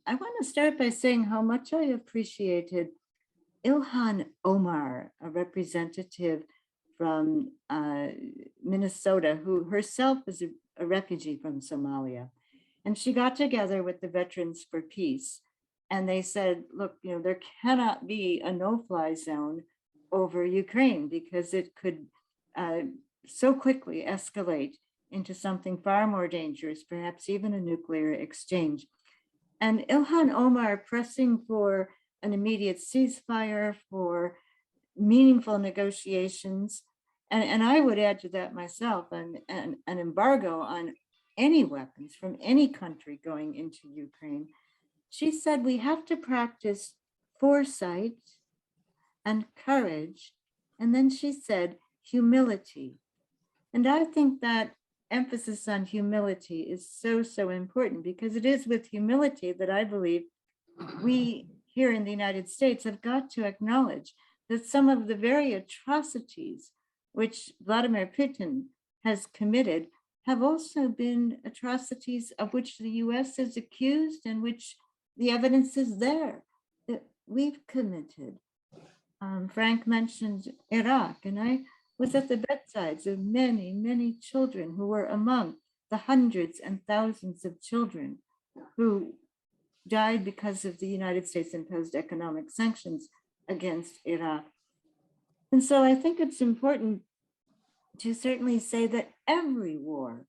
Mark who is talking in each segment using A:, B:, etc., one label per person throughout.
A: I want to start by saying how much I appreciated Ilhan Omar, a representative from Minnesota, who herself is a refugee from Somalia. And she got together with the Veterans for Peace. And they said, look, there cannot be a no-fly zone over Ukraine because it could so quickly escalate into something far more dangerous, perhaps even a nuclear exchange. And Ilhan Omar pressing for an immediate ceasefire, for meaningful negotiations, and I would add to that myself, an embargo on any weapons from any country going into Ukraine. She said we have to practice foresight and courage, and then she said humility. And I think that emphasis on humility is so important, because it is with humility that I believe we here in the United States have got to acknowledge that some of the very atrocities which Vladimir Putin has committed have also been atrocities of which the US is accused and which the evidence is there that we've committed. Frank mentioned Iraq, and I was at the bedsides of many children who were among the hundreds and thousands of children who died because of the United States imposed economic sanctions against Iraq. And so I think it's important to certainly say that every war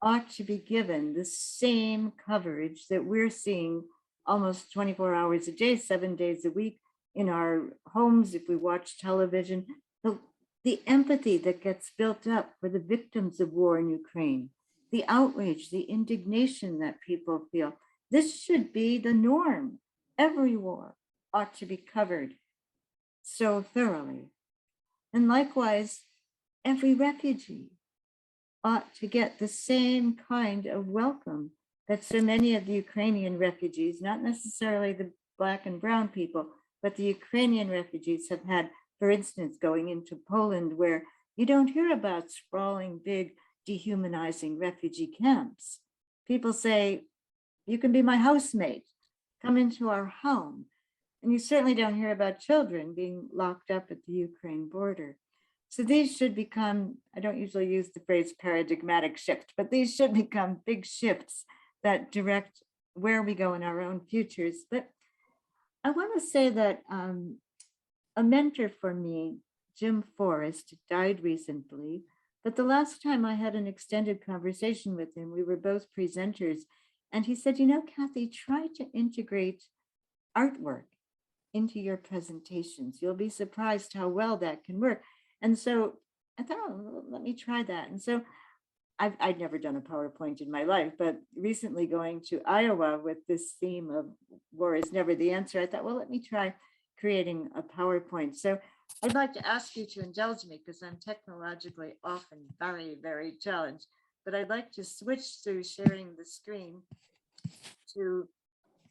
A: ought to be given the same coverage that we're seeing almost 24 hours a day, 7 days a week in our homes, if we watch television. The empathy that gets built up for the victims of war in Ukraine, the outrage, the indignation that people feel. This should be the norm. Every war ought to be covered so thoroughly. And likewise, every refugee ought to get the same kind of welcome that so many of the Ukrainian refugees, not necessarily the Black and brown people, but the Ukrainian refugees have had, for instance, going into Poland, where you don't hear about sprawling, big, dehumanizing refugee camps. People say, you can be my housemate, come into our home. And you certainly don't hear about children being locked up at the Ukraine border. So these should become, I don't usually use the phrase paradigmatic shift, but these should become big shifts that direct where we go in our own futures. But I want to say that a mentor for me, Jim Forrest, died recently, but the last time I had an extended conversation with him, we were both presenters, and he said, Kathy, try to integrate artwork into your presentations. You'll be surprised how well that can work. And so I thought, oh, let me try that. And so I'd never done a PowerPoint in my life, but recently going to Iowa with this theme of war is never the answer, I thought, well, let me try creating a PowerPoint. So I'd like to ask you to indulge me because I'm technologically often very challenged, but I'd like to switch through sharing the screen to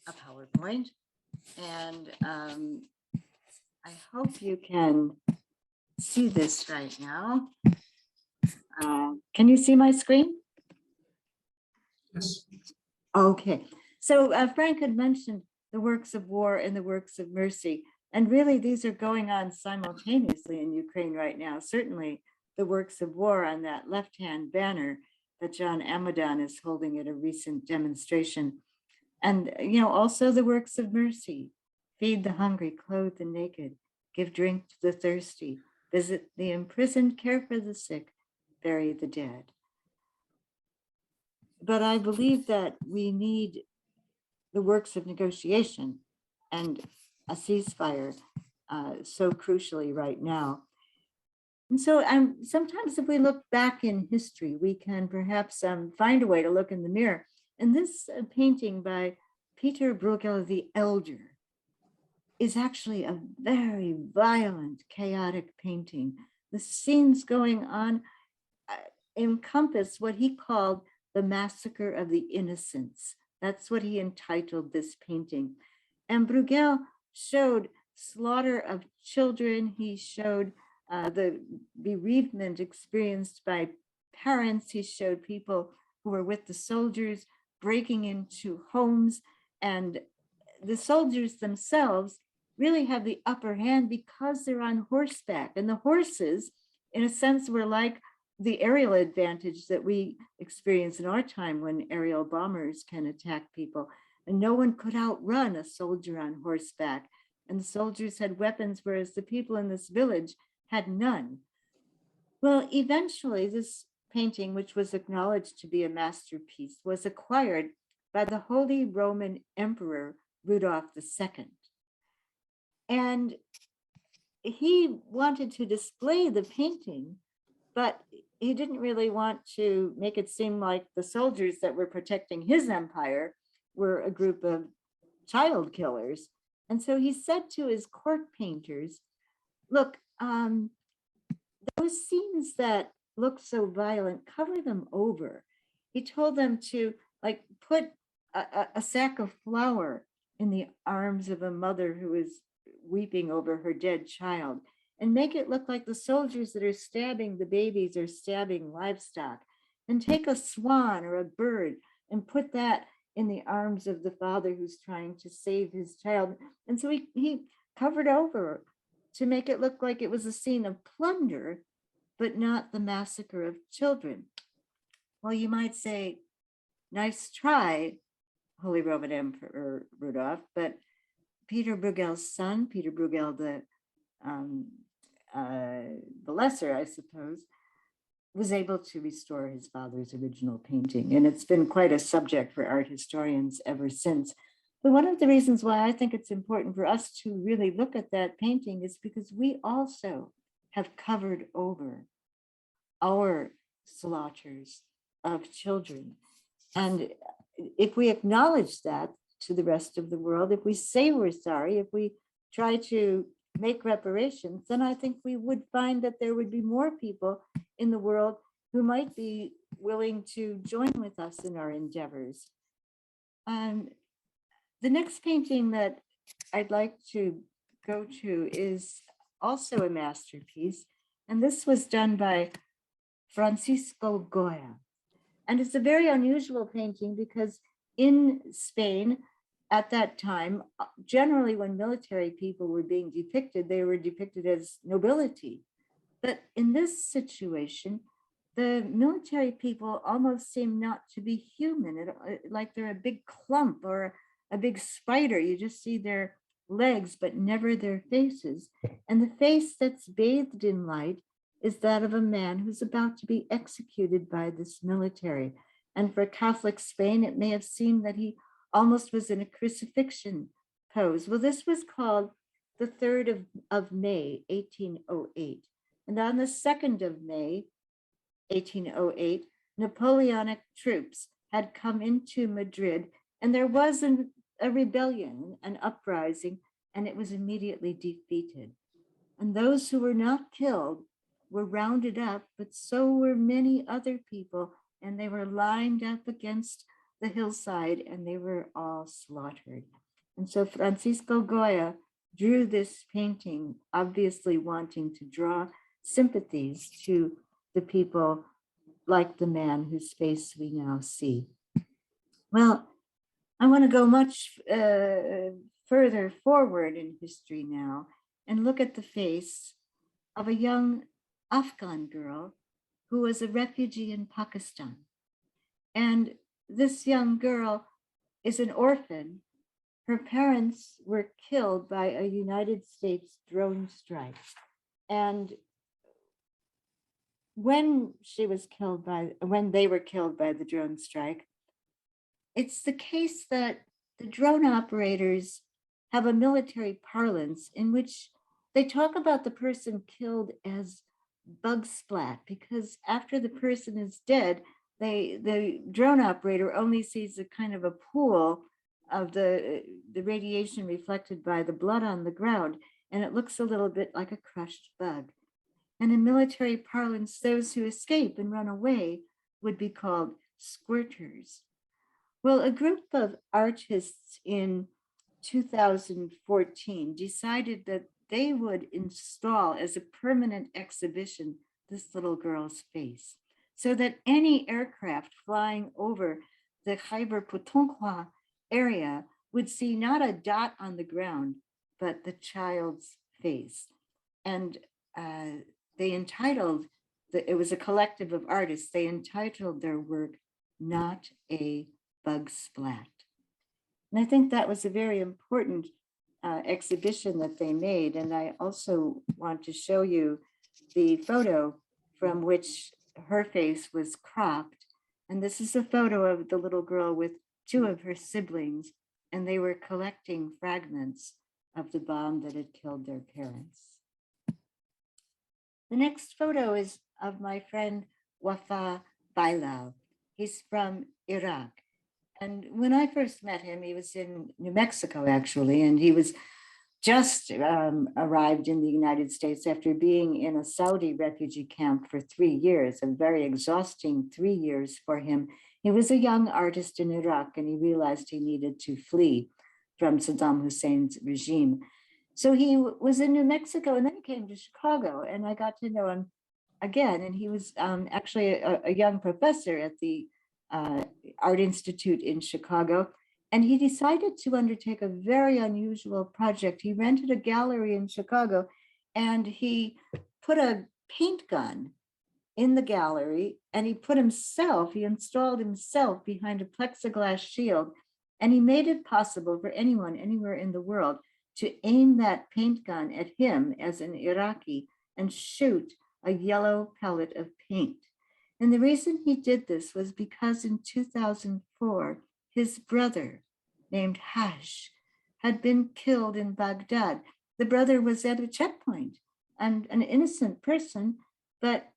A: a PowerPoint. And I hope you can see this right now. Can you see my screen?
B: Yes.
A: Okay. So Frank had mentioned the works of war and the works of mercy. And really, these are going on simultaneously in Ukraine right now. Certainly, the works of war on that left-hand banner that John Amadon is holding at a recent demonstration. And, also the works of mercy. Feed the hungry, clothe the naked, give drink to the thirsty, visit the imprisoned, care for the sick, bury the dead. But I believe that we need the works of negotiation and a ceasefire so crucially right now. And so sometimes if we look back in history, we can perhaps find a way to look in the mirror. And this painting by Peter Bruegel the Elder is actually a very violent, chaotic painting. The scenes going on encompass what he called the massacre of the innocents. That's what he entitled this painting. And Bruegel showed slaughter of children. He showed the bereavement experienced by parents. He showed people who were with the soldiers breaking into homes and the soldiers themselves really have the upper hand because they're on horseback. And the horses, in a sense, were like the aerial advantage that we experience in our time when aerial bombers can attack people. And no one could outrun a soldier on horseback. And the soldiers had weapons, whereas the people in this village had none. Well, eventually, this painting, which was acknowledged to be a masterpiece, was acquired by the Holy Roman Emperor Rudolph II. And he wanted to display the painting, but he didn't really want to make it seem like the soldiers that were protecting his empire were a group of child killers. And so he said to his court painters, look, those scenes that look so violent, cover them over. He told them to like put a sack of flour in the arms of a mother who is weeping over her dead child and make it look like the soldiers that are stabbing the babies or stabbing livestock, and take a swan or a bird and put that in the arms of the father who's trying to save his child. And so he covered over to make it look like it was a scene of plunder, but not the massacre of children. Well, you might say, nice try, Holy Roman Emperor Rudolph, but Peter Bruegel's son, Peter Bruegel the Lesser, I suppose, was able to restore his father's original painting. And it's been quite a subject for art historians ever since. But one of the reasons why I think it's important for us to really look at that painting is because we also have covered over our slaughters of children. And if we acknowledge that to the rest of the world, if we say we're sorry, if we try to make reparations, then I think we would find that there would be more people in the world who might be willing to join with us in our endeavors. The next painting that I'd like to go to is also a masterpiece, and this was done by Francisco Goya. And it's a very unusual painting because in Spain at that time, generally when military people were being depicted, they were depicted as nobility. But in this situation, the military people almost seem not to be human, like they're a big clump or a big spider. You just see their legs, but never their faces. And the face that's bathed in light is that of a man who's about to be executed by this military. And for Catholic Spain, it may have seemed that he almost was in a crucifixion pose. Well, this was called the 3rd of May, 1808. And on the 2nd of May, 1808, Napoleonic troops had come into Madrid, and there was a rebellion, an uprising, and it was immediately defeated. And those who were not killed were rounded up, but so were many other people, and they were lined up against the hillside, and they were all slaughtered. And so Francisco Goya drew this painting, obviously wanting to draw sympathies to the people like the man whose face we now see. Well, I want to go much further forward in history now and look at the face of a young Afghan girl who was a refugee in Pakistan. And this young girl is an orphan. Her parents were killed by a United States drone strike. And when they were killed by the drone strike, it's the case that the drone operators have a military parlance in which they talk about the person killed as bug splat, because after the person is dead, the drone operator only sees a kind of a pool of the radiation reflected by the blood on the ground, and it looks a little bit like a crushed bug. And in military parlance, those who escape and run away would be called squirters. Well, a group of artists in 2014 decided that they would install as a permanent exhibition this little girl's face, so that any aircraft flying over the Khyber Pakhtunkhwa area would see not a dot on the ground, but the child's face. And they entitled, it was a collective of artists, they entitled their work, Not a Bug Splat. And I think that was a very important exhibition that they made. And I also want to show you the photo from which her face was cropped. And this is a photo of the little girl with two of her siblings, and they were collecting fragments of the bomb that had killed their parents. The next photo is of my friend Wafa Bailal. He's from Iraq. And when I first met him, he was in New Mexico, actually, and he was just arrived in the United States after being in a Saudi refugee camp for 3 years, a very exhausting 3 years for him. He was a young artist in Iraq, and he realized he needed to flee from Saddam Hussein's regime. So he was in New Mexico, and then he came to Chicago, and I got to know him again. And he was actually a young professor at the Art Institute in Chicago. And he decided to undertake a very unusual project. He rented a gallery in Chicago, and he put a paint gun in the gallery, and he installed himself behind a plexiglass shield, and he made it possible for anyone anywhere in the world to aim that paint gun at him as an Iraqi and shoot a yellow pellet of paint. And the reason he did this was because in 2004, his brother, named Haj, had been killed in Baghdad. The brother was at a checkpoint, and an innocent person, but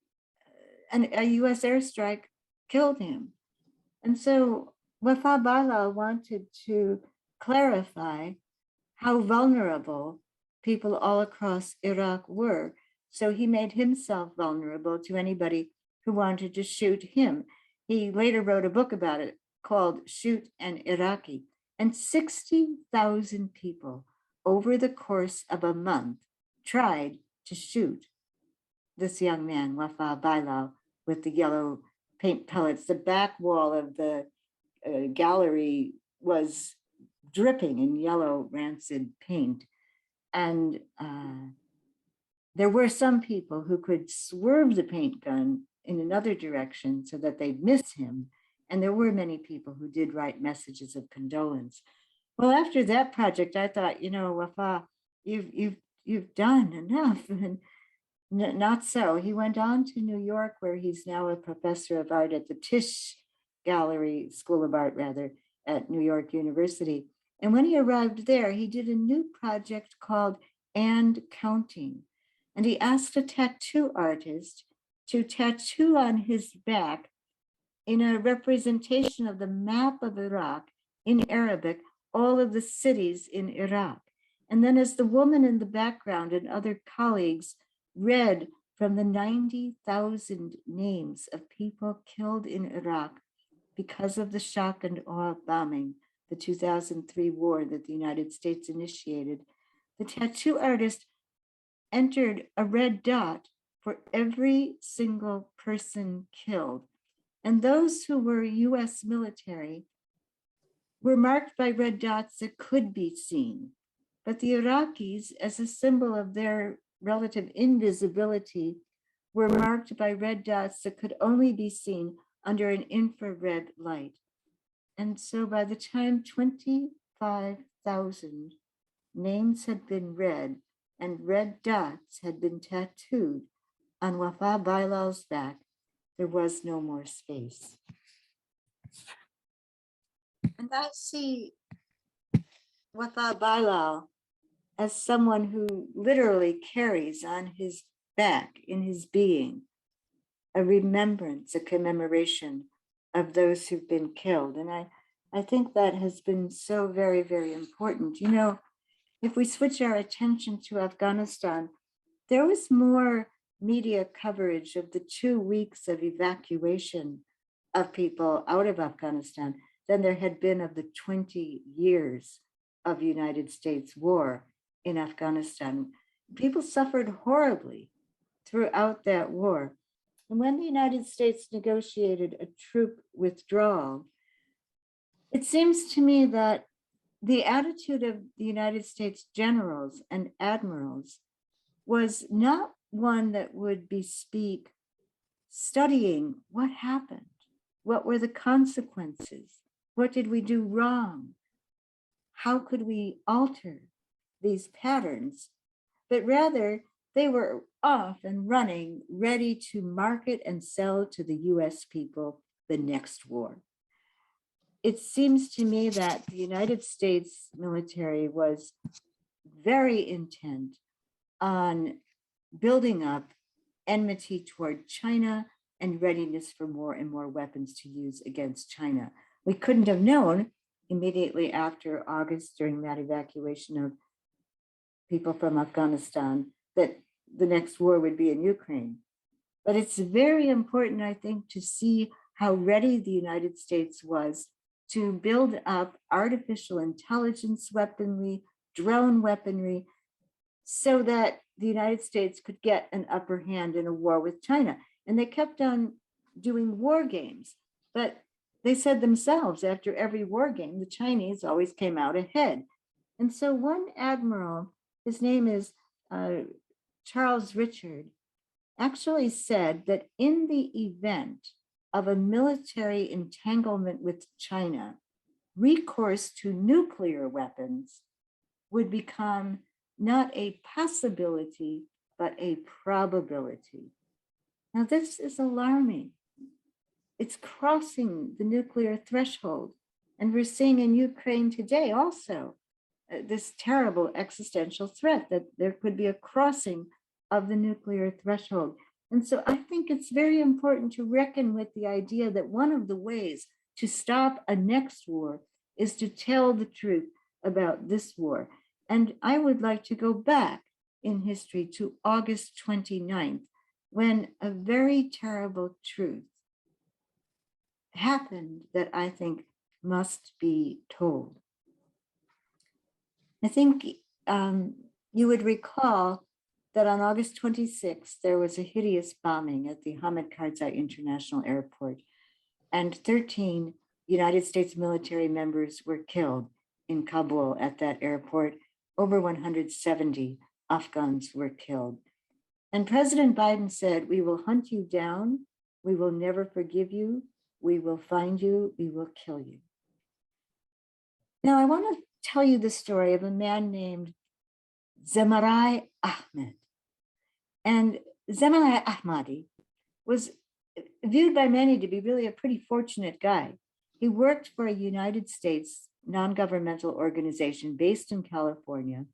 A: a US airstrike killed him. And so Wafa Bailal wanted to clarify how vulnerable people all across Iraq were. So he made himself vulnerable to anybody who wanted to shoot him. He later wrote a book about it called Shoot an Iraqi. And 60,000 people over the course of a month tried to shoot this young man, Wafa Bailal, with the yellow paint pellets. The back wall of the gallery was dripping in yellow rancid paint. And there were some people who could swerve the paint gun in another direction so that they'd miss him. And there were many people who did write messages of condolence. Well, after that project, I thought, Wafa, you've done enough. And not so. He went on to New York, where he's now a professor of art at the Tisch Gallery, School of Art, rather, at New York University. And when he arrived there, he did a new project called And Counting. And he asked a tattoo artist to tattoo on his back, in a representation of the map of Iraq in Arabic, all of the cities in Iraq. And then as the woman in the background and other colleagues read from the 90,000 names of people killed in Iraq because of the shock and awe bombing, the 2003 war that the United States initiated, the tattoo artist entered a red dot for every single person killed. And those who were US military were marked by red dots that could be seen. But the Iraqis, as a symbol of their relative invisibility, were marked by red dots that could only be seen under an infrared light. And so by the time 25,000 names had been read and red dots had been tattooed on Wafa Bailal's back, there was no more space. And I see Wafa Bailal as someone who literally carries on his back, in his being, a remembrance, a commemoration of those who've been killed. And I think that has been so very, very important. If we switch our attention to Afghanistan, there was more media coverage of the 2 weeks of evacuation of people out of Afghanistan than there had been of the 20 years of United States war in Afghanistan. People suffered horribly throughout that war. And when the United States negotiated a troop withdrawal, it seems to me that the attitude of the United States generals and admirals was not one that would bespeak studying what happened, what were the consequences, what did we do wrong, how could we alter these patterns, but rather they were off and running, ready to market and sell to the US people the next war. It seems to me that the United States military was very intent on building up enmity toward China and readiness for more and more weapons to use against China. We couldn't have known immediately after August, during that evacuation of people from Afghanistan, that the next war would be in Ukraine. But it's very important, I think, to see how ready the United States was to build up artificial intelligence weaponry, drone weaponry, so that the United States could get an upper hand in a war with China. And they kept on doing war games, but they said themselves, after every war game, the Chinese always came out ahead. And so one admiral, his name is Charles Richard, actually said that in the event of a military entanglement with China, recourse to nuclear weapons would become not a possibility, but a probability. Now, this is alarming. It's crossing the nuclear threshold. And we're seeing in Ukraine today also this terrible existential threat that there could be a crossing of the nuclear threshold. And so I think it's very important to reckon with the idea that one of the ways to stop a next war is to tell the truth about this war. And I would like to go back in history to August 29th, when a very terrible truth happened that I think must be told. I think you would recall that on August 26th, there was a hideous bombing at the Hamid Karzai International Airport, and 13 United States military members were killed in Kabul at that airport. Over 170 Afghans were killed. And President Biden said, "We will hunt you down. We will never forgive you. We will find you. We will kill you." Now, I want to tell you the story of a man named Zemarai Ahmed. And Zemarai Ahmadi was viewed by many to be really a pretty fortunate guy. He worked for a United States non-governmental organization based in California.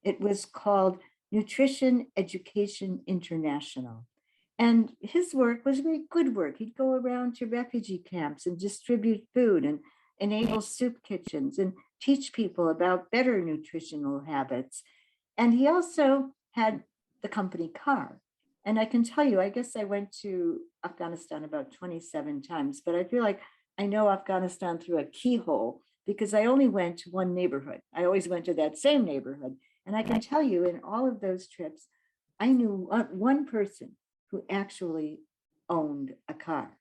A: It was called Nutrition Education International. And his work was very good work. He'd go around to refugee camps and distribute food and enable soup kitchens and teach people about better nutritional habits. And he also had the company car. And I can tell you, I guess I went to Afghanistan about 27 times, but I feel like I know Afghanistan through a keyhole because I only went to one neighborhood. I always went to that same neighborhood. And I can tell you, in all of those trips, I knew one person who actually owned a car.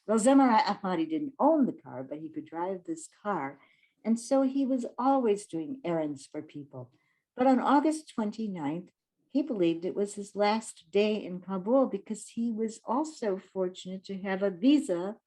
A: Well, Zemarai Ahmadi didn't own the car, but he could drive this car. And so he was always doing errands for people. But on August 29th, he believed it was his last day in Kabul because he was also fortunate to have a visa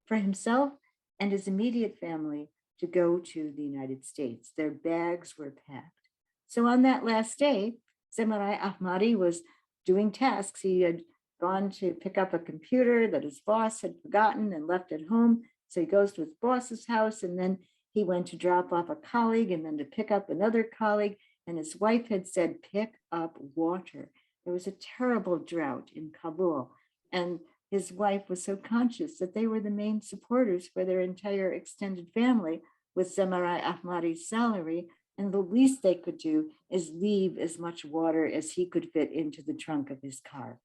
A: for himself and his immediate family to go to the United States. Their bags were packed. So on that last day, Zemarai Ahmadi was doing tasks. He had gone to pick up a computer that his boss had forgotten and left at home. So he goes to his boss's house, and then he went to drop off a colleague and then to pick up another colleague. And his wife had said, pick up water. There was a terrible drought in Kabul. And his wife was so conscious that they were the main supporters for their entire extended family with Zemarai Ahmadi's salary. And the least they could do is leave as much water as he could fit into the trunk of his car.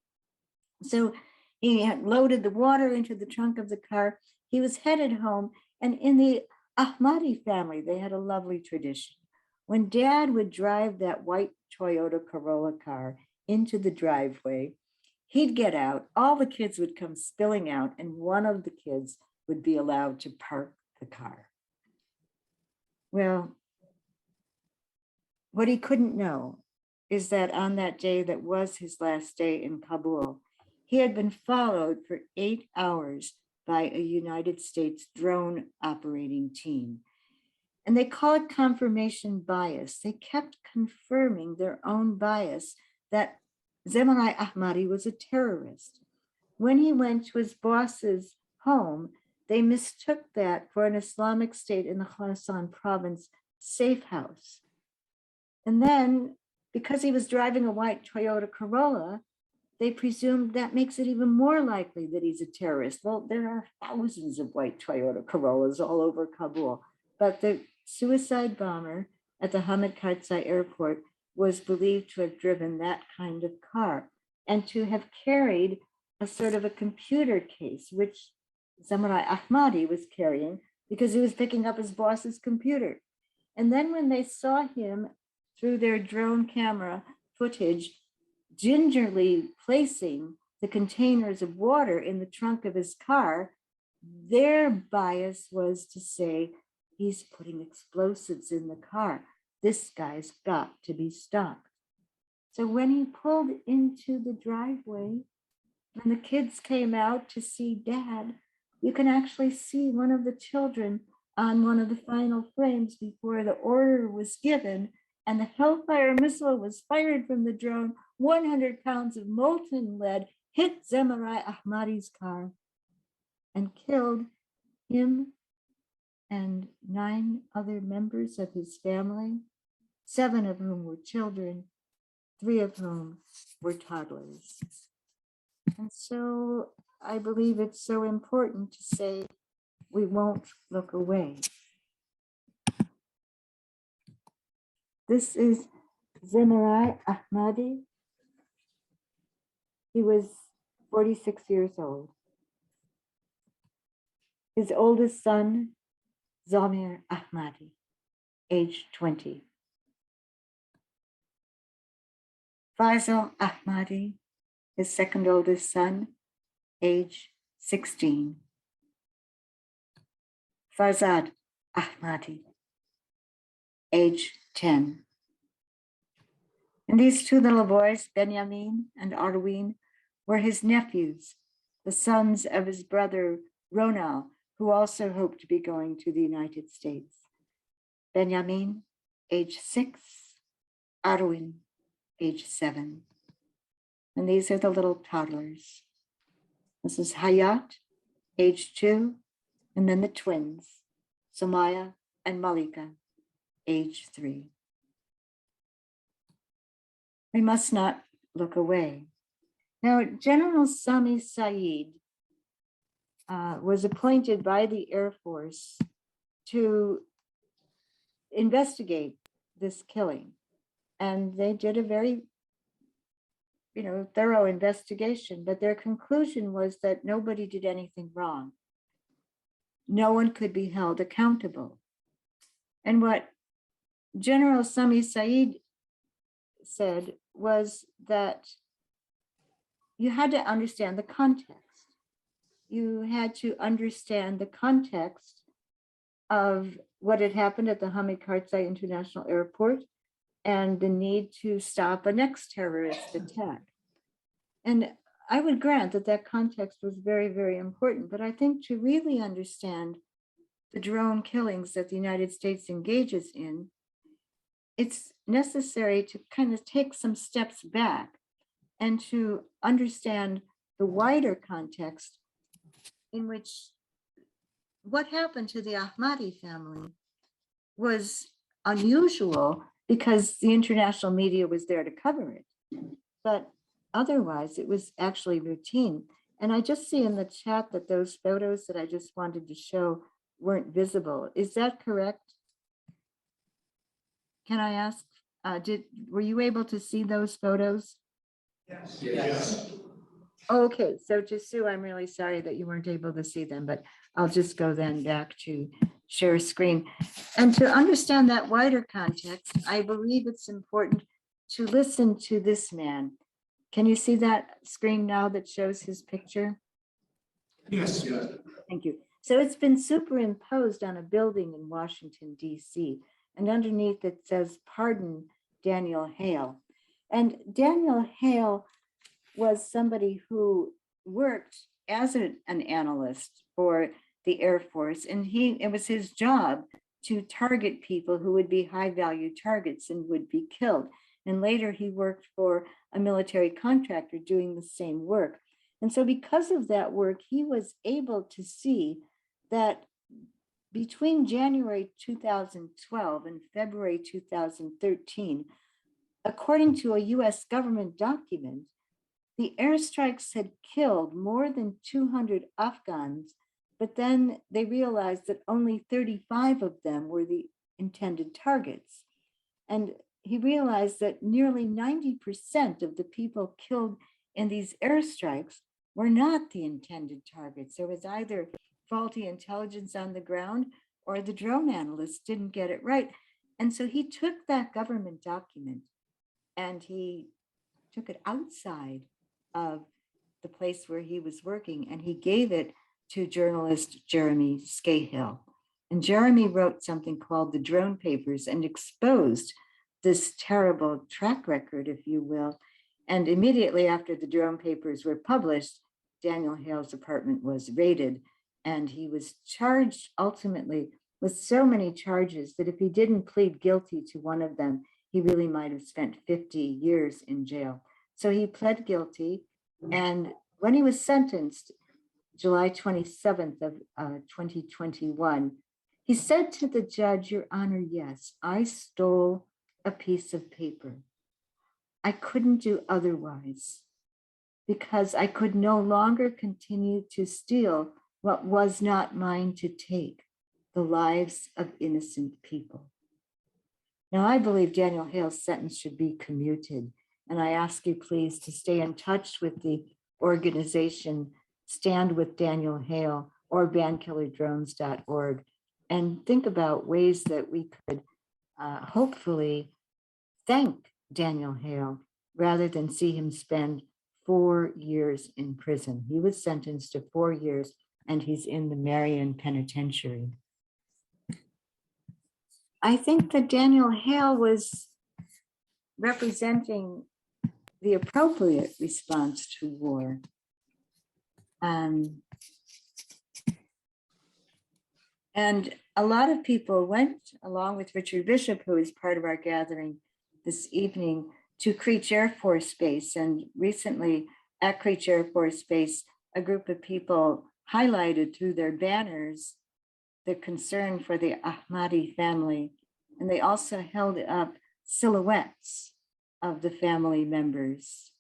A: So he had loaded the water into the trunk of the car. He was headed home. And in the Ahmadi family, they had a lovely tradition. When Dad would drive that white Toyota Corolla car into the driveway, he'd get out, all the kids would come spilling out, and one of the kids would be allowed to park the car. Well, what he couldn't know is that on that day that was his last day in Kabul, he had been followed for 8 hours by a United States drone operating team. And they call it confirmation bias. They kept confirming their own bias that Zemarai Ahmadi was a terrorist. When he went to his boss's home, they mistook that for an Islamic State in the Khorasan province safe house. And then, because he was driving a white Toyota Corolla, they presumed that makes it even more likely that he's a terrorist. Well, there are thousands of white Toyota Corollas all over Kabul, but the suicide bomber at the Hamid Karzai airport was believed to have driven that kind of car and to have carried a sort of a computer case, which Zemarai Ahmadi was carrying because he was picking up his boss's computer. And then when they saw him through their drone camera footage, gingerly placing the containers of water in the trunk of his car, their bias was to say, he's putting explosives in the car. This guy's got to be stopped. So when he pulled into the driveway, when the kids came out to see Dad, you can actually see one of the children on one of the final frames before the order was given and the Hellfire missile was fired from the drone. 100 pounds of molten lead hit Zemarai Ahmadi's car and killed him and 9 other members of his family, 7 of whom were children, 3 of whom were toddlers. And so I believe it's so important to say we won't look away. This is Zemarai Ahmadi. He was 46 years old. His oldest son, Zamir Ahmadi, age 20. Faisal Ahmadi, his second oldest son, age 16. Farzad Ahmadi, age 10. And these 2 little boys, Benjamin and Arwin, were his nephews, the sons of his brother Ronal, who also hoped to be going to the United States. Benjamin, age 6, Arwin, age 7. And these are the little toddlers. This is Hayat, age 2, and then the twins, Somaya and Malika, age 3. We must not look away. Now, General Sami Saeed was appointed by the Air Force to investigate this killing. And they did a very, thorough investigation, but their conclusion was that nobody did anything wrong. No one could be held accountable. And what General Sami Saeed said was that you had to understand the context. You had to understand the context of what had happened at the Hamid Karzai International Airport and the need to stop a next terrorist attack. And I would grant that that context was very, very important, but I think to really understand the drone killings that the United States engages in, it's necessary to kind of take some steps back and to understand the wider context in which what happened to the Ahmadi family was unusual because the international media was there to cover it. But otherwise, it was actually routine. And I just see in the chat that those photos that I just wanted to show weren't visible. Is that correct? Can I ask, were you able to see those photos?
B: Yes. Yes.
A: Okay, so to Sue, I'm really sorry that you weren't able to see them, but I'll just go then back to share screen. And to understand that wider context, I believe it's important to listen to this man. Can you see that screen now that shows his picture?
B: Yes.
A: Thank you. So it's been superimposed on a building in Washington, D.C., and underneath it says, "Pardon Daniel Hale. And Daniel Hale was somebody who worked as an analyst for the Air Force, and it was his job to target people who would be high value targets and would be killed. And later he worked for a military contractor doing the same work. And so because of that work, he was able to see that between January 2012 and February 2013, according to a US government document, the airstrikes had killed more than 200 Afghans, but then they realized that only 35 of them were the intended targets. And he realized that nearly 90% of the people killed in these airstrikes were not the intended targets. There was either faulty intelligence on the ground or the drone analysts didn't get it right. And so he took that government document and he took it outside of the place where he was working, and he gave it to journalist Jeremy Scahill. And Jeremy wrote something called the Drone Papers and exposed this terrible track record, if you will. And immediately after the Drone Papers were published, Daniel Hale's apartment was raided, and he was charged ultimately with so many charges that if he didn't plead guilty to one of them, he really might have spent 50 years in jail. So he pled guilty, and when he was sentenced, July 27th of 2021, he said to the judge, "Your Honor, yes, I stole a piece of paper. I couldn't do otherwise because I could no longer continue to steal what was not mine to take, the lives of innocent people." Now, I believe Daniel Hale's sentence should be commuted, and I ask you please to stay in touch with the organization Stand with Daniel Hale or bankillerdrones.org and think about ways that we could hopefully thank Daniel Hale rather than see him spend 4 years in prison. He was sentenced to 4 years and he's in the Marion Penitentiary. I think that Daniel Hale was representing the appropriate response to war. And a lot of people went, along with Richard Bishop, who is part of our gathering this evening, to Creech Air Force Base. And recently at Creech Air Force Base, a group of people highlighted through their banners the concern for the Ahmadi family. And they also held up silhouettes of the family members.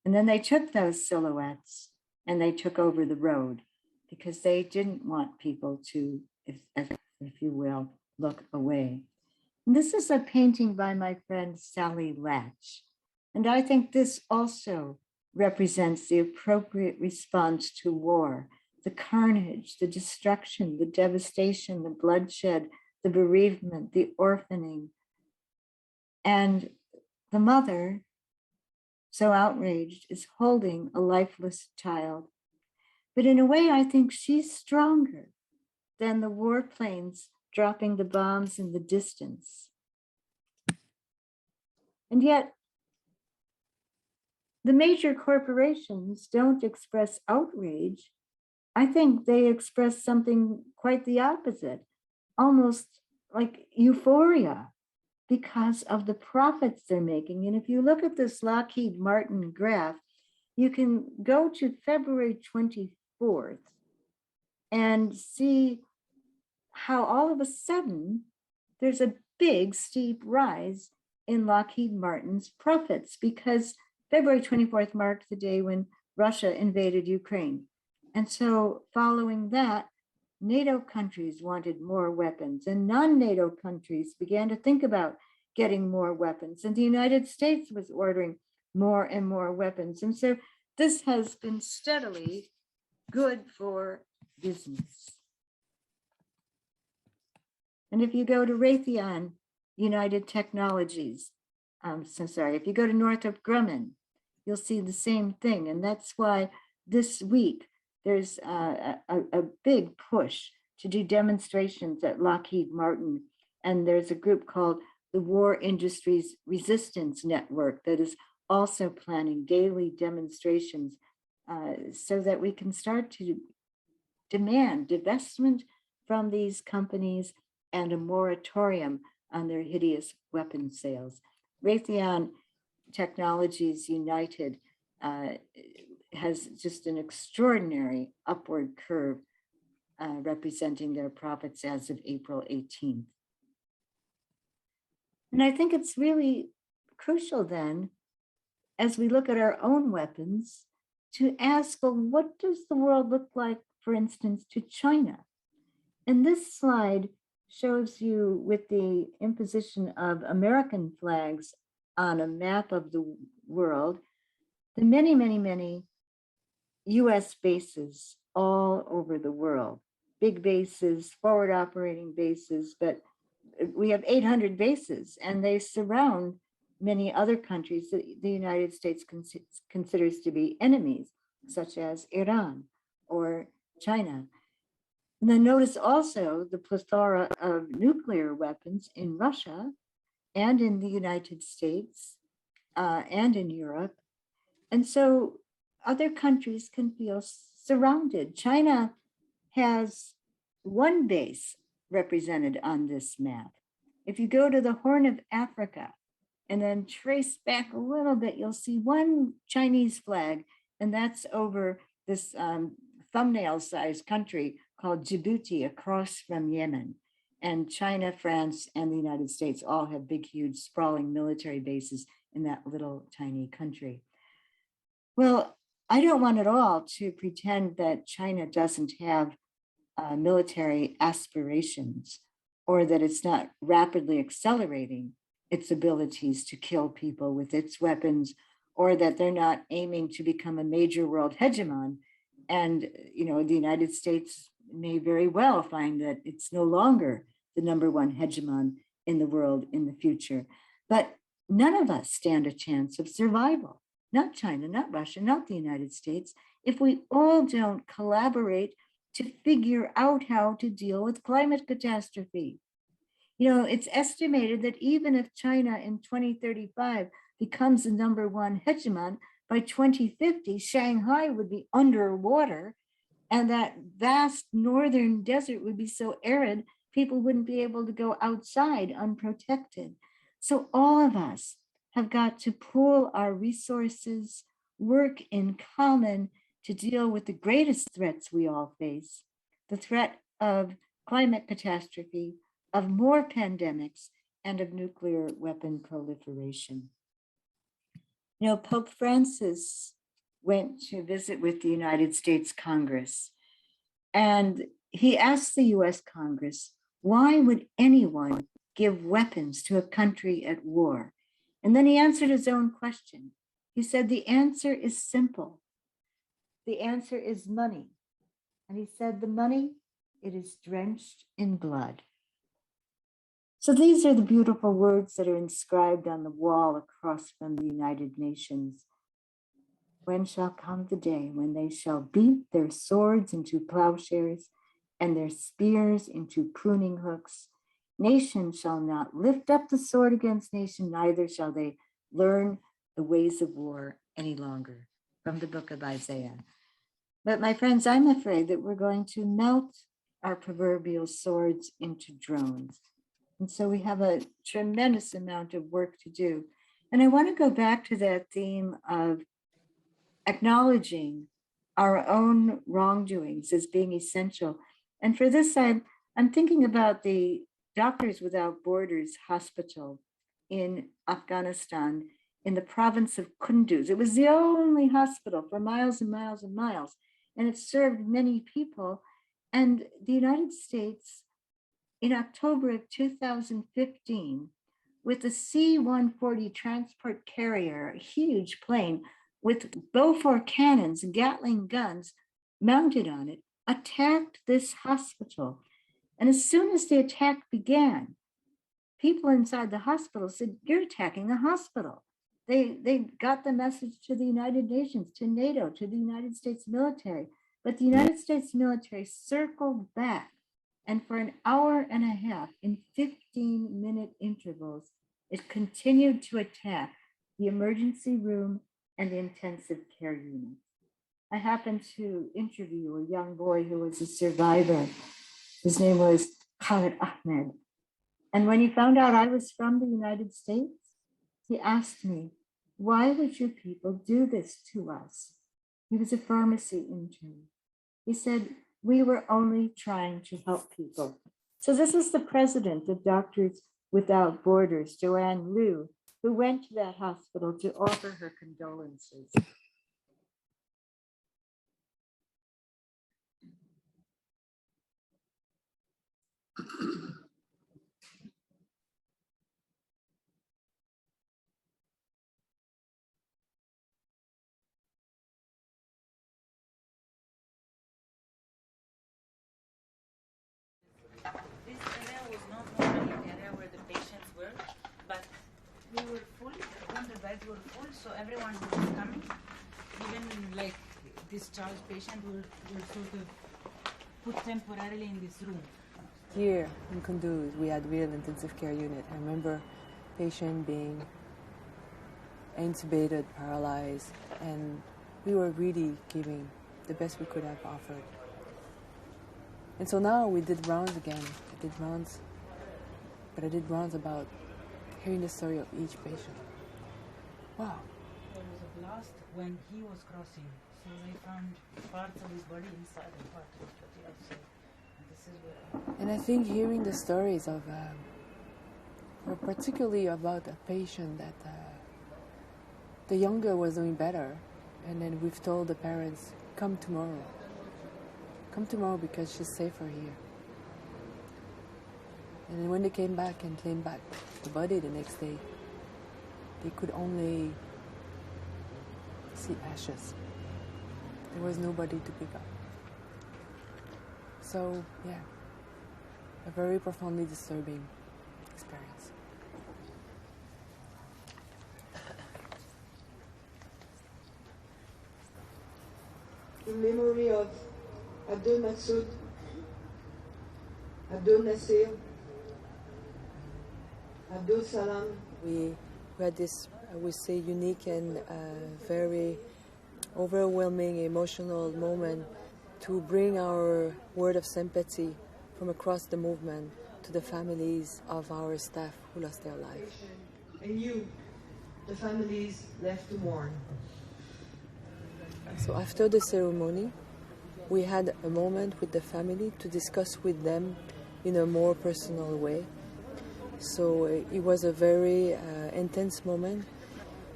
A: And then they took those silhouettes and they took over the road because they didn't want people to, if you will, look away. And this is a painting by my friend Sally Latch. And I think this also represents the appropriate response to war, the carnage, the destruction, the devastation, the bloodshed, the bereavement, the orphaning. And the mother, so outraged, is holding a lifeless child. But in a way, I think she's stronger than the warplanes dropping the bombs in the distance. And yet, the major corporations don't express outrage. I think they express something quite the opposite, almost like euphoria because of the profits they're making. And if you look at this Lockheed Martin graph, you can go to February 24th and see how all of a sudden there's a big steep rise in Lockheed Martin's profits because February 24th marked the day when Russia invaded Ukraine. And so following that, NATO countries wanted more weapons and non-NATO countries began to think about getting more weapons. And the United States was ordering more and more weapons. And so this has been steadily good for business. And if you go to Raytheon United Technologies, if you go to Northrop Grumman, you'll see the same thing. And that's why this week there's a big push to do demonstrations at Lockheed Martin. And there's a group called the War Industries Resistance Network that is also planning daily demonstrations so that we can start to demand divestment from these companies and a moratorium on their hideous weapon sales. Raytheon Technologies United has just an extraordinary upward curve representing their profits as of April 18th. And I think it's really crucial then, as we look at our own weapons, to ask, well, what does the world look like, for instance, to China? And this slide shows you, with the imposition of American flags on a map of the world, the many, many, many US bases all over the world. Big bases, forward operating bases, but we have 800 bases, and they surround many other countries that the United States considers to be enemies, such as Iran or China. And then notice also the plethora of nuclear weapons in Russia and in the United States and in Europe. And so other countries can feel surrounded. China has one base represented on this map. If you go to the Horn of Africa and then trace back a little bit, you'll see one Chinese flag, and that's over this thumbnail-sized country called Djibouti across from Yemen. And China, France, and the United States all have big, huge, sprawling military bases in that little tiny country. Well, I don't want at all to pretend that China doesn't have military aspirations, or that it's not rapidly accelerating its abilities to kill people with its weapons, or that they're not aiming to become a major world hegemon. And, you know, the United States may very well find that it's no longer the #1 hegemon in the world in the future. But none of us stand a chance of survival, not China, not Russia, not the United States, if we all don't collaborate to figure out how to deal with climate catastrophe. You know, it's estimated that even if China in 2035 becomes the #1 hegemon, by 2050, Shanghai would be underwater, and that vast northern desert would be so arid, people wouldn't be able to go outside unprotected. So all of us have got to pool our resources, work in common to deal with the greatest threats we all face, the threat of climate catastrophe, of more pandemics, and of nuclear weapon proliferation. You know, Pope Francis went to visit with the United States Congress, and he asked the US Congress, why would anyone give weapons to a country at war? And then he answered his own question. He said, the answer is simple. The answer is money. And he said, the money, it is drenched in blood. So these are the beautiful words that are inscribed on the wall across from the United Nations. When shall come the day when they shall beat their swords into plowshares and their spears into pruning hooks? Nation shall not lift up the sword against nation, neither shall they learn the ways of war any longer. From the book of Isaiah. But my friends, I'm afraid that we're going to melt our proverbial swords into drones. And so we have a tremendous amount of work to do. And I want to go back to that theme of acknowledging our own wrongdoings as being essential. And for this, I'm thinking about the Doctors Without Borders hospital in Afghanistan, in the province of Kunduz. It was the only hospital for miles and miles and miles, and it served many people. And the United States, in October of 2015, with the C-140 transport carrier, a huge plane with Beaufort cannons and Gatling guns mounted on it, attacked this hospital. And as soon as the attack began, people inside the hospital said, you're attacking the hospital. They got the message to the United Nations, to NATO, to the United States military. But the United States military circled back, and for an hour and a half, in 15-minute intervals, it continued to attack the emergency room and the intensive care unit. I happened to interview a young boy who was a survivor. His name was Khalid Ahmed. And when he found out I was from the United States, he asked me, why would your people do this to us? He was a pharmacy intern. He said, we were only trying to help people. So this is the president of Doctors Without Borders, Joanne Liu, who went to that hospital to offer her condolences.
C: This area was not normally an area where the patients were, but we were full, when the beds were full, so everyone who was coming, even like discharged patient, were sort of put temporarily in this room.
D: Here in Kunduz, we had real intensive care unit. I remember patient being intubated, paralyzed, and we were really giving the best we could have offered. And so now we did rounds again. I did rounds about hearing the story of each patient. Wow.
C: There was a blast when he was crossing, so they found parts of his body inside and part of his body outside. And this is where.
D: And I think hearing the stories of, or particularly about a patient that the younger was doing better, and then we've told the parents, come tomorrow. Come tomorrow because she's safer here. And when they came back and claimed back the body the next day, they could only see ashes. There was nobody to pick up. So, yeah, a very profoundly disturbing experience.
E: In memory of Abdul Masoud, Abdul Nasir, Abdul Salam.
D: We had this, I would say, unique and very overwhelming emotional moment to bring our word of sympathy from across the movement to the families of our staff who lost their life.
E: And you, the families left to mourn.
D: So after the ceremony, we had a moment with the family to discuss with them in a more personal way. So it was a very intense moment.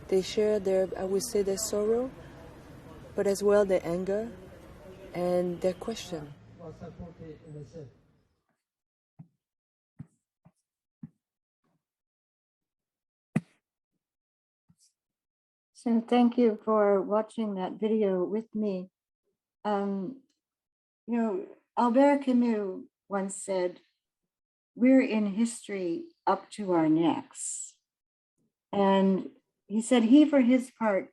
D: They shared their, I would say, their sorrow, but as well their anger and their question.
A: So thank you for watching that video with me. Albert Camus once said, we're in history up to our necks. And he said he, for his part,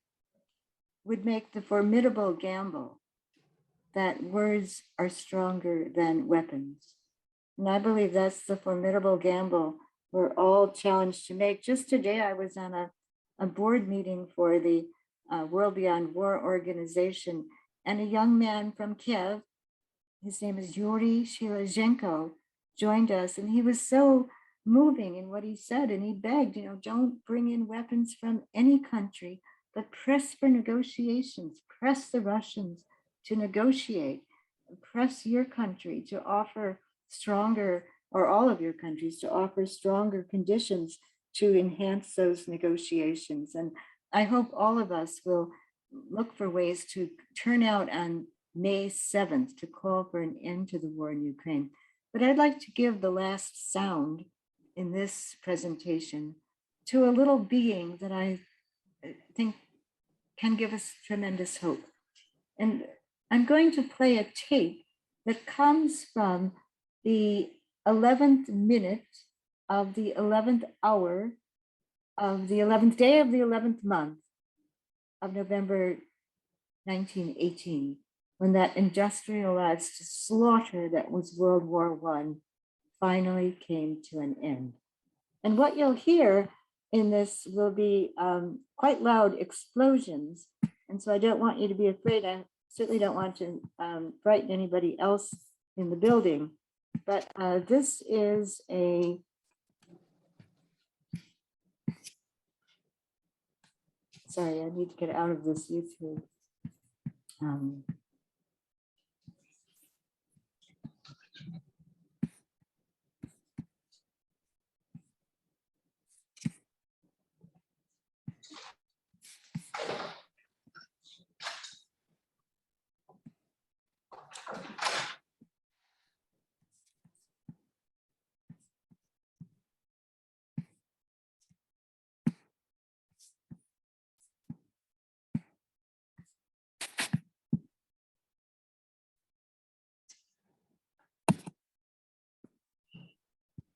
A: would make the formidable gamble that words are stronger than weapons. And I believe that's the formidable gamble we're all challenged to make. Just today, I was on a board meeting for the World Beyond War organization, and a young man from Kiev, his name is Yuri Shilazhenko, joined us, and he was so moving in what he said, and he begged, don't bring in weapons from any country, but press for negotiations, press the Russians to negotiate, press your country to offer stronger, or all of your countries to offer stronger conditions to enhance those negotiations. And I hope all of us will look for ways to turn out on May 7th to call for an end to the war in Ukraine. But I'd like to give the last sound in this presentation to a little being that I think can give us tremendous hope. And I'm going to play a tape that comes from the 11th minute of the 11th hour of the 11th day of the 11th month of November 1918, when that industrialized slaughter that was World War I finally came to an end. And what you'll hear in this will be quite loud explosions. And so I don't want you to be afraid. I certainly don't want to frighten anybody else in the building. But this is a sorry, I need to get out of this YouTube.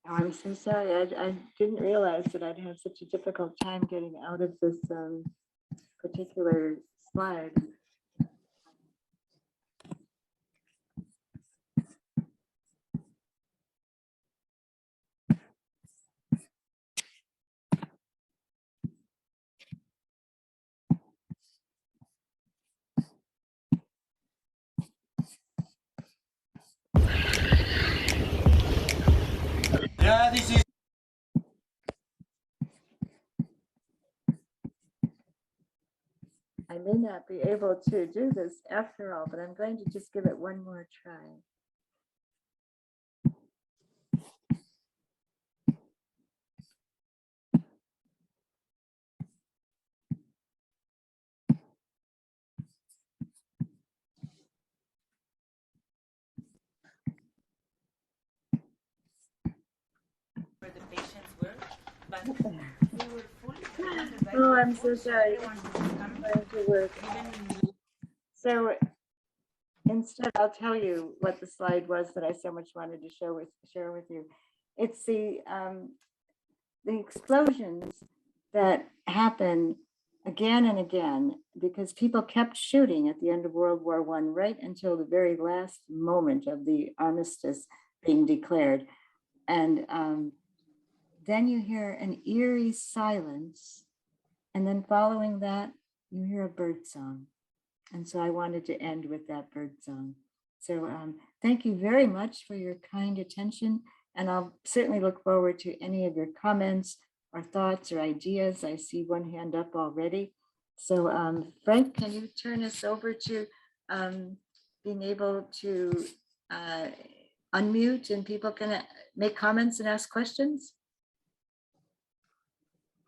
A: Oh, I'm so sorry. I didn't realize that I'd have such a difficult time getting out of this particular slide.
B: Yeah, this is.
A: I may not be able to do this after all, but I'm going to just give it one more try.
C: Where the patients were, but we were full. The beds
A: Oh,
C: were
A: I'm
C: full,
A: so sorry.
C: everyone who was coming,
A: Trying to work.
C: even
A: So instead, I'll tell you what the slide was that I so much wanted to share with you. It's the explosions that happen again and again because people kept shooting at the end of World War I, right until the very last moment of the armistice being declared. And then you hear an eerie silence. And then following that, you hear a bird song. And so I wanted to end with that bird song. So thank you very much for your kind attention. And I'll certainly look forward to any of your comments or thoughts or ideas. I see one hand up already. So Frank, can you turn us over to being able to unmute and people can make comments and ask questions?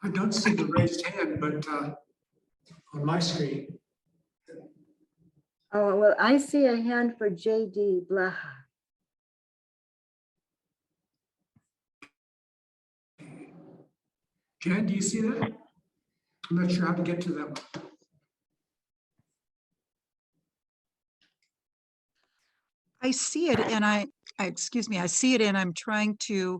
B: I don't see the raised hand, but on my screen.
A: Oh, well, I see a hand for JD Blaha.
B: Jan, do you see that? I'm not sure how to get to that one.
F: I see it and excuse me, I see it and I'm trying to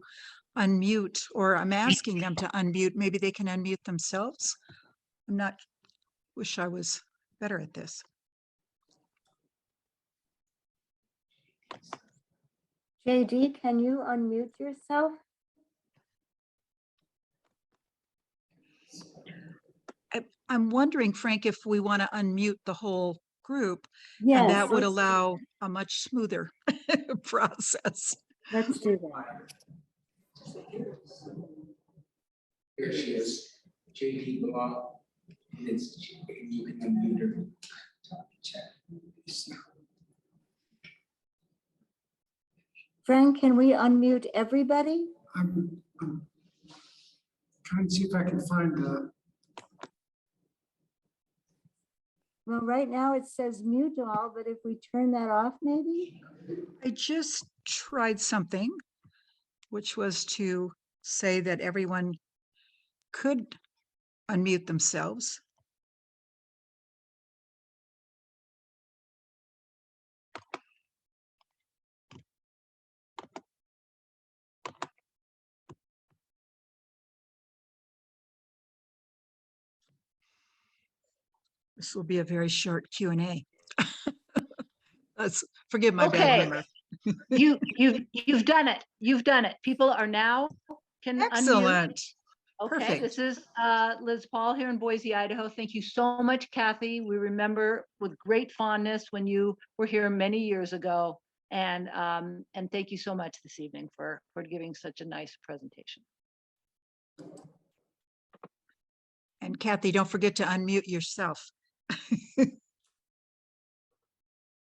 F: unmute, or I'm asking them to unmute. Maybe they can unmute themselves. I'm not, wish I was better at this.
A: JD, can you unmute yourself?
F: I'm wondering, Frank, if we want to unmute the whole group,
A: Yes,
F: and that would
A: let's-
F: allow a much smoother process.
A: Let's do that.
G: Here she is, JD Law. It's, you can unmute her. Chat.
A: Frank, can we unmute everybody?
B: I'm trying to see if I can find the.
A: Well, right now it says mute all, but if we turn that off, maybe?
F: I just tried something, which was to say that everyone could unmute themselves. This will be a very short Q&A. Forgive my bad
H: Okay.
F: grammar.
H: You've done it. You've done it. People are now can unmute.
F: Excellent.
H: Okay,
F: Perfect.
H: this is Liz Paul here in Boise, Idaho. Thank you so much, Kathy. We remember with great fondness when you were here many years ago. And thank you so much this evening for giving such a nice presentation.
F: And Kathy, don't forget to unmute yourself.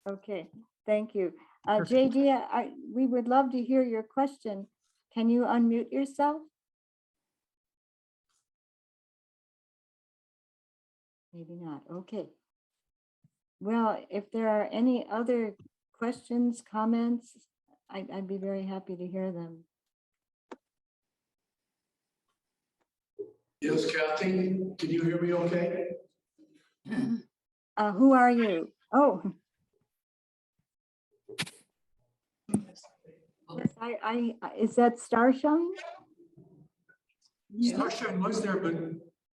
A: Okay, thank you.
F: Perfect.
A: JD, we would love to hear your question. Can you unmute yourself? Maybe not. Okay. Well, if there are any other questions, comments, I'd be very happy to hear them.
B: Yes, Kathy, can you hear me okay?
A: Who are you? Oh. Yes, is that Starshine?
B: Starshine was there, but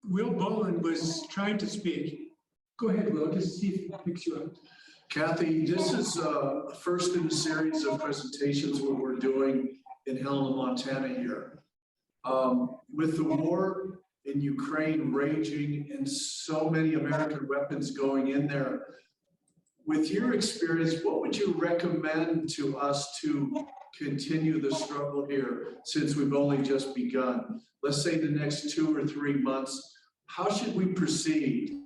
B: Will Boland was trying to speak. Go ahead, Will, just see if he picks you up. Kathy, this is first in a series of presentations what we're doing in Helena, Montana here. With the war in Ukraine raging and so many American weapons going in there, with your experience, what would you recommend to us to continue the struggle here since we've only just begun? Let's say the next 2 or 3 months, how should we proceed?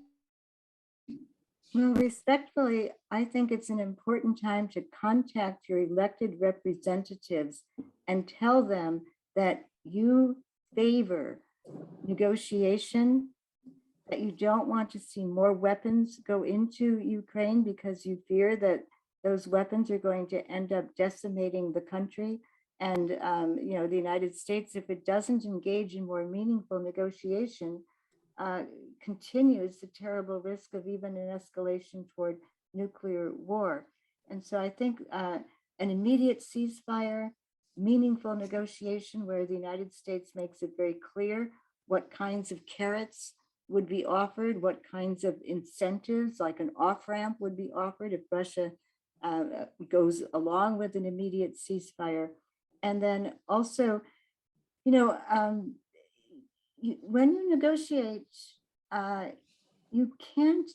A: Well, respectfully, I think it's an important time to contact your elected representatives and tell them that you favor negotiation, that you don't want to see more weapons go into Ukraine because you fear that those weapons are going to end up decimating the country. And, the United States, if it doesn't engage in more meaningful negotiation, continues the terrible risk of even an escalation toward nuclear war. And so I think an immediate ceasefire, meaningful negotiation where the United States makes it very clear what kinds of carrots would be offered, what kinds of incentives, like an off-ramp, would be offered if Russia goes along with an immediate ceasefire. And then also, when you negotiate, you can't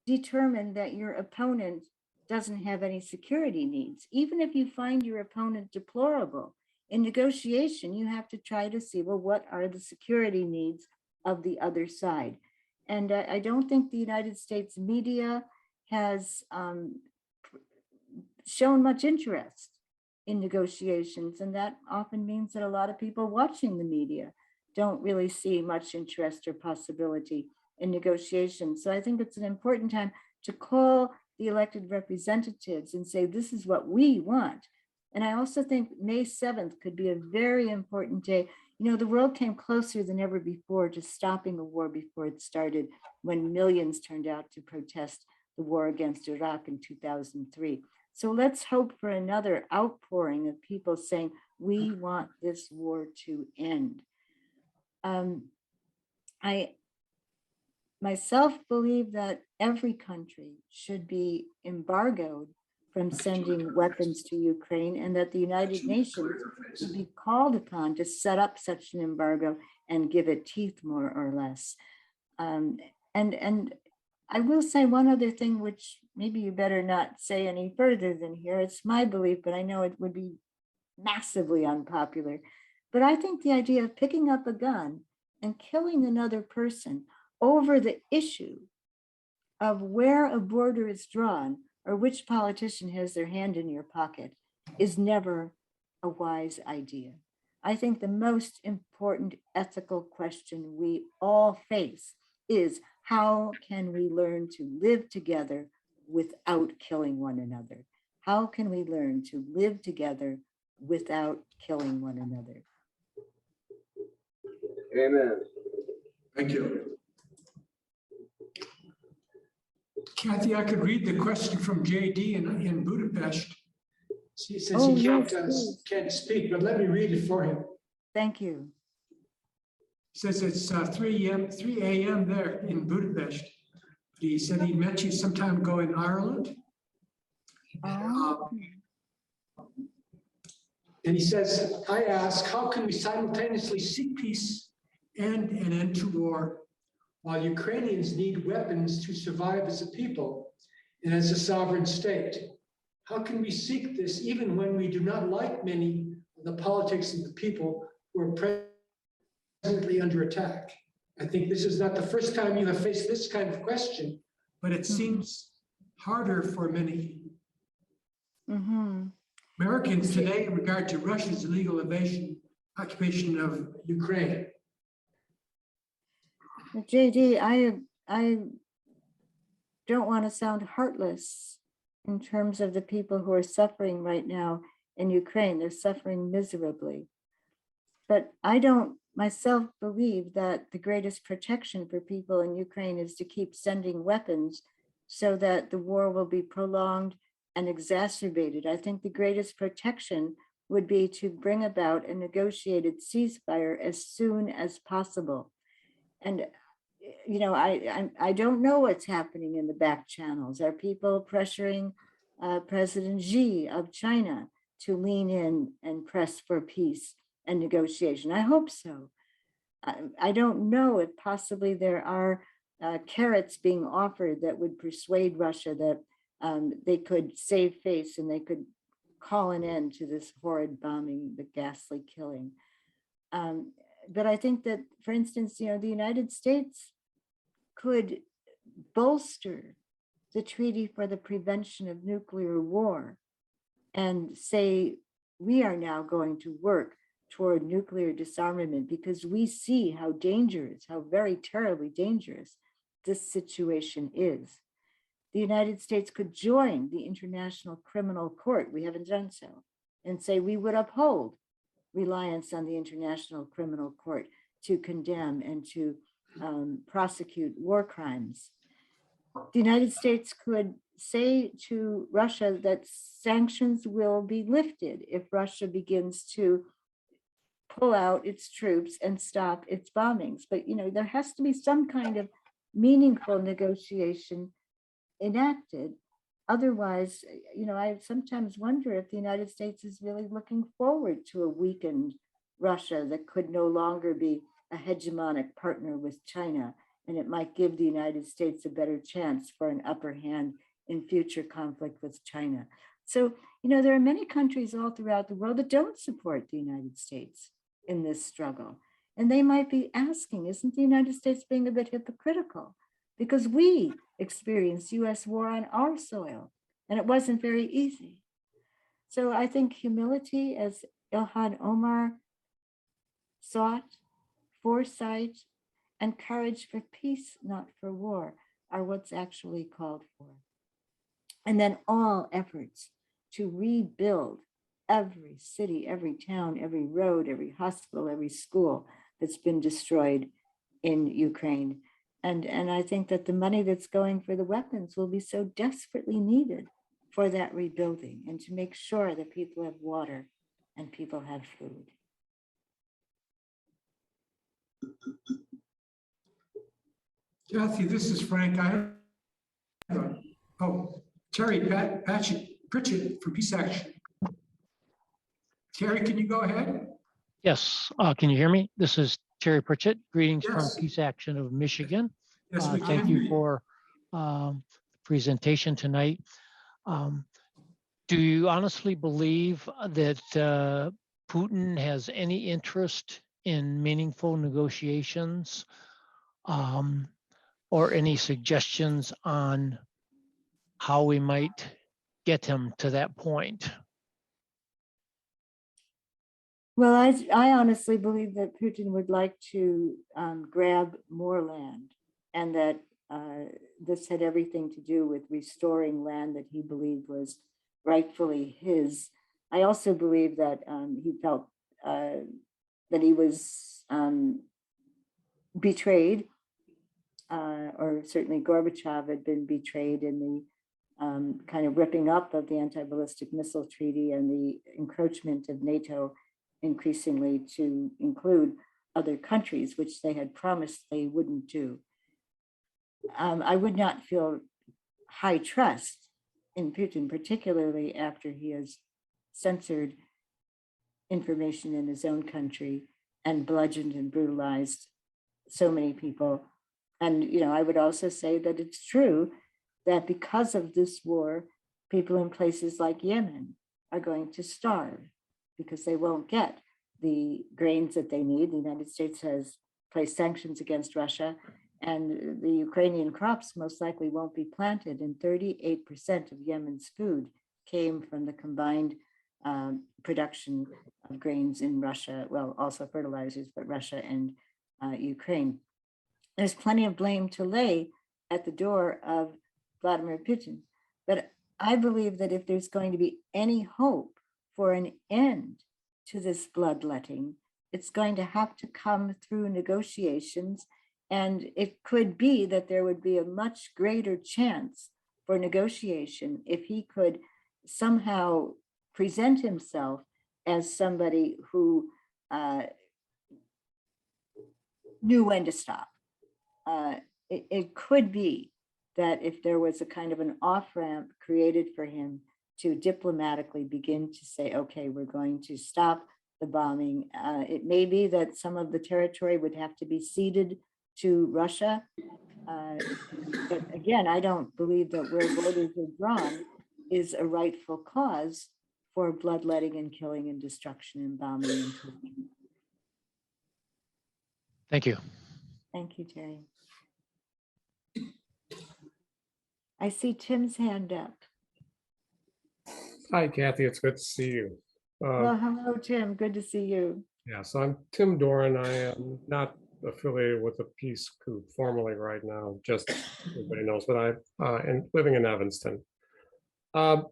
A: determine that your opponent doesn't have any security needs. Even if you find your opponent deplorable, in negotiation, you have to try to see, well, what are the security needs of the other side? And I don't think the United States media has shown much interest in negotiations. And that often means that a lot of people watching the media don't really see much interest or possibility in negotiations. So I think it's an important time to call the elected representatives and say, this is what we want. And I also think May 7th could be a very important day. The world came closer than ever before to stopping a war before it started, when millions turned out to protest the war against Iraq in 2003. So let's hope for another outpouring of people saying, we want this war to end. I myself believe that every country should be embargoed from sending weapons to Ukraine, and that the United Nations should be called upon to set up such an embargo and give it teeth, more or less. And I will say one other thing, which maybe you better not say any further than here. It's my belief, but I know it would be massively unpopular. But I think the idea of picking up a gun and killing another person over the issue of where a border is drawn or which politician has their hand in your pocket is never a wise idea. I think the most important ethical question we all face is, how can we learn to live together without killing one another? How can we learn to live together without killing one another?
G: Amen.
B: Thank you. Kathy, I could read the question from JD in Budapest. He says
A: Oh,
B: he
A: yes,
B: can't speak, but let me read it for him.
A: Thank you.
B: Says it's 3 a.m. there in Budapest. He said he met you some time ago in Ireland. And he says, I ask, how can we simultaneously seek peace and an end to war, while Ukrainians need weapons to survive as a people and as a sovereign state. How can we seek this even when we do not like many of the politics of the people who are presently under attack? I think this is not the first time you have faced this kind of question, but it seems harder for many Americans today in regard to Russia's illegal occupation of Ukraine.
A: JD, I don't want to sound heartless in terms of the people who are suffering right now in Ukraine. They're suffering miserably. But I don't myself believe that the greatest protection for people in Ukraine is to keep sending weapons so that the war will be prolonged and exacerbated. I think the greatest protection would be to bring about a negotiated ceasefire as soon as possible. And you know, I don't know what's happening in the back channels. Are people pressuring President Xi of China to lean in and press for peace and negotiation? I hope so. I don't know if possibly there are carrots being offered that would persuade Russia that they could save face and they could call an end to this horrid bombing, the ghastly killing. But I think that, for instance, you know, the United States could bolster the Treaty for the Prevention of Nuclear War and say, we are now going to work toward nuclear disarmament because we see how dangerous, how very terribly dangerous this situation is. The United States could join the International Criminal Court, we haven't done so, and say we would uphold reliance on the International Criminal Court to condemn and to prosecute war crimes. The United States could say to Russia that sanctions will be lifted if Russia begins to pull out its troops and stop its bombings. But, you know, there has to be some kind of meaningful negotiation enacted. Otherwise, you know, I sometimes wonder if the United States is really looking forward to a weakened Russia that could no longer be a hegemonic partner with China, and it might give the United States a better chance for an upper hand in future conflict with China. So, you know, there are many countries all throughout the world that don't support the United States in this struggle. And they might be asking, isn't the United States being a bit hypocritical? Because we experienced US war on our soil, and it wasn't very easy. So I think humility, as Ilhan Omar sought, foresight, and courage for peace, not for war, are what's actually called for. And then all efforts to rebuild every city, every town, every road, every hospital, every school that's been destroyed in Ukraine. And I think that the money that's going for the weapons will be so desperately needed for that rebuilding and to make sure that people have water and people have food.
B: Kathy, this is Frank. Terry Pritchett from Peace Action. Terry, can you go ahead?
I: Yes, can you hear me? This is Terry Pritchett. Greetings
B: Yes.
I: from Peace Action of Michigan.
B: Yes, we
I: Thank
B: can hear
I: you for the presentation tonight. Do you honestly believe that Putin has any interest in meaningful negotiations or any suggestions on how we might get him to that point?
A: Well, I honestly believe that Putin would like to grab more land, and that this had everything to do with restoring land that he believed was rightfully his. I also believe that he felt that he was betrayed, or certainly Gorbachev had been betrayed in the kind of ripping up of the anti-ballistic missile treaty and the encroachment of NATO increasingly to include other countries, which they had promised they wouldn't do. I would not feel high trust in Putin, particularly after he has censored information in his own country and bludgeoned and brutalized so many people. And, I would also say that it's true that because of this war, people in places like Yemen are going to starve because they won't get the grains that they need. The United States has placed sanctions against Russia, and the Ukrainian crops most likely won't be planted. And 38% of Yemen's food came from the combined production of grains in Russia, well, also fertilizers, but Russia and Ukraine. There's plenty of blame to lay at the door of Vladimir Putin. But I believe that if there's going to be any hope for an end to this bloodletting, it's going to have to come through negotiations. And it could be that there would be a much greater chance for negotiation if he could somehow present himself as somebody who knew when to stop. It could be that if there was a kind of an off-ramp created for him to diplomatically begin to say, okay, we're going to stop the bombing. It may be that some of the territory would have to be ceded to Russia. But again, I don't believe that where borders are drawn is a rightful cause for bloodletting and killing and destruction and bombing and killing.
I: Thank you.
A: Thank you, Terry. I see Tim's hand up.
J: Hi, Kathy. It's good to see you.
A: Well, hello, Tim. Good to see you.
J: Yeah, so I'm Tim Doran. I am not affiliated with the Peace Group formally right now, just everybody knows, but I'm living in Evanston. I'm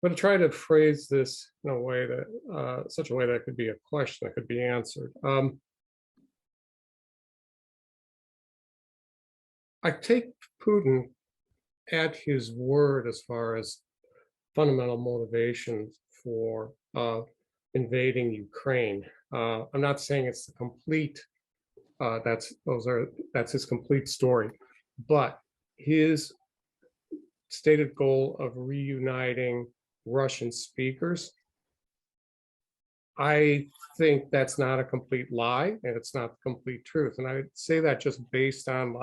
J: going to try to phrase this in a way that, such a way that it could be a question that could be answered. I take Putin at his word as far as fundamental motivations for invading Ukraine. I'm not saying it's the complete, that's his complete story, but his stated goal of reuniting Russian speakers, I think that's not a complete lie and it's not the complete truth. And I say that just based on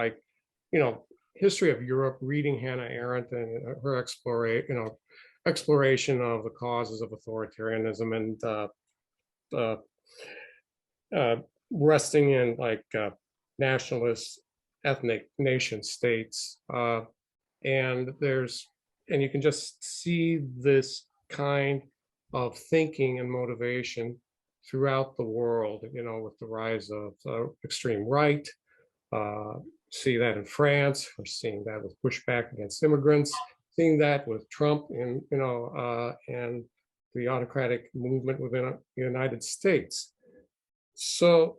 J: history of Europe, reading Hannah Arendt and her exploration of the causes of authoritarianism and resting in nationalist ethnic nation states. And you can just see this kind of thinking and motivation throughout the world, with the rise of extreme right. See that in France. We're seeing that with pushback against immigrants. Seeing that with Trump and the autocratic movement within the United States. So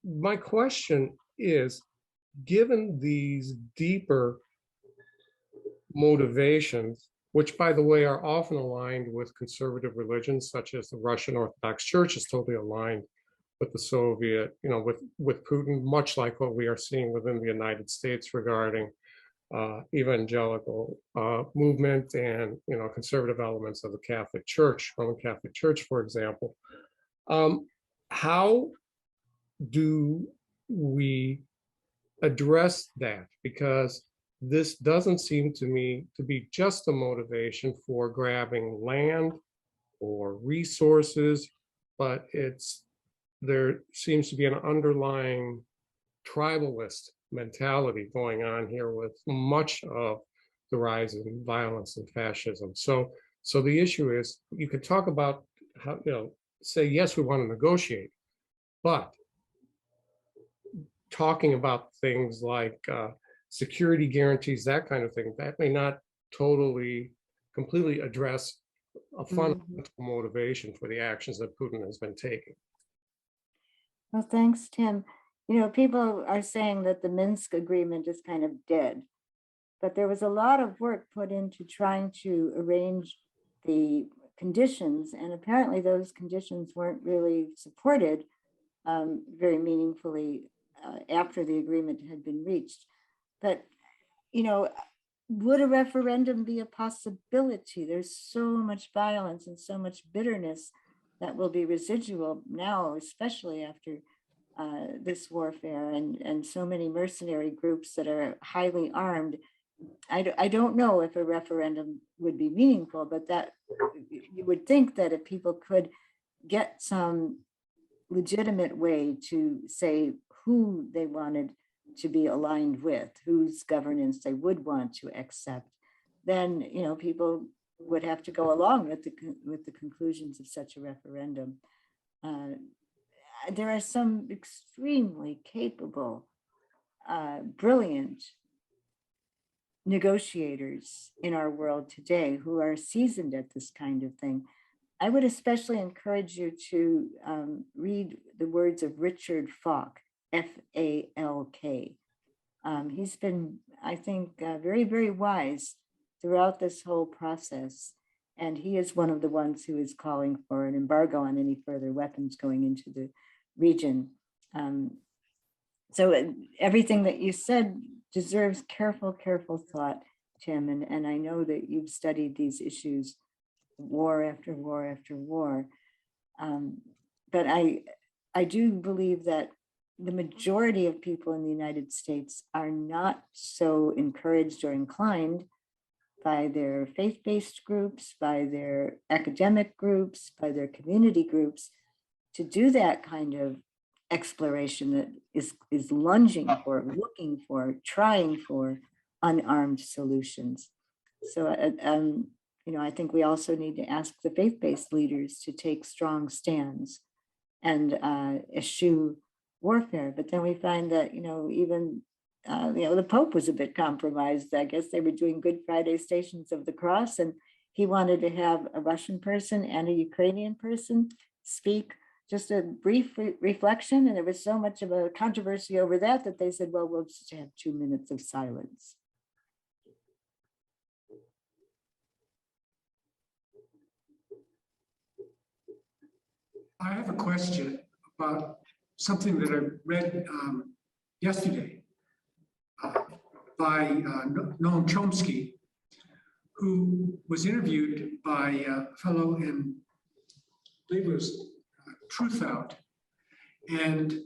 J: my question is, given these deeper motivations, which by the way are often aligned with conservative religions, such as the Russian Orthodox Church is totally aligned with the Soviet, with Putin, much like what we are seeing within the United States regarding evangelical movement and conservative elements of the Catholic Church, Roman Catholic Church, for example. How do we address that? Because this doesn't seem to me to be just a motivation for grabbing land or resources, but there seems to be an underlying tribalist mentality going on here with much of the rise in violence and fascism. So the issue is, you could talk about how, say, yes, we want to negotiate, but talking about things like security guarantees, that kind of thing, that may not completely address a fundamental motivation for the actions that Putin has been taking.
A: Well, thanks, Tim. People are saying that the Minsk agreement is kind of dead, but there was a lot of work put into trying to arrange the conditions, and apparently those conditions weren't really supported very meaningfully after the agreement had been reached. But, would a referendum be a possibility? There's so much violence and so much bitterness that will be residual now, especially after this warfare and so many mercenary groups that are highly armed. I don't know if a referendum would be meaningful, but that you would think that if people could get some legitimate way to say who they wanted to be aligned with, whose governance they would want to accept, then people would have to go along with the conclusions of such a referendum. There are some extremely capable, brilliant negotiators in our world today who are seasoned at this kind of thing. I would especially encourage you to read the words of Richard Falk, Falk. He's been, I think, very, very wise throughout this whole process. And he is one of the ones who is calling for an embargo on any further weapons going into the region. So everything that you said deserves careful thought, Tim. And I know that you've studied these issues war after war after war. But I do believe that the majority of people in the United States are not so encouraged or inclined by their faith-based groups, by their academic groups, by their community groups to do that kind of exploration that is lunging for, looking for, trying for unarmed solutions. So, I think we also need to ask the faith-based leaders to take strong stands and eschew warfare. But then we find that, even the Pope was a bit compromised. I guess they were doing Good Friday Stations of the Cross, and he wanted to have a Russian person and a Ukrainian person speak just a brief reflection. And there was so much of a controversy over that they said, well, we'll just have 2 minutes of silence.
B: I have a question about something that I read yesterday by Noam Chomsky, who was interviewed by a fellow in, I believe it was Truthout. And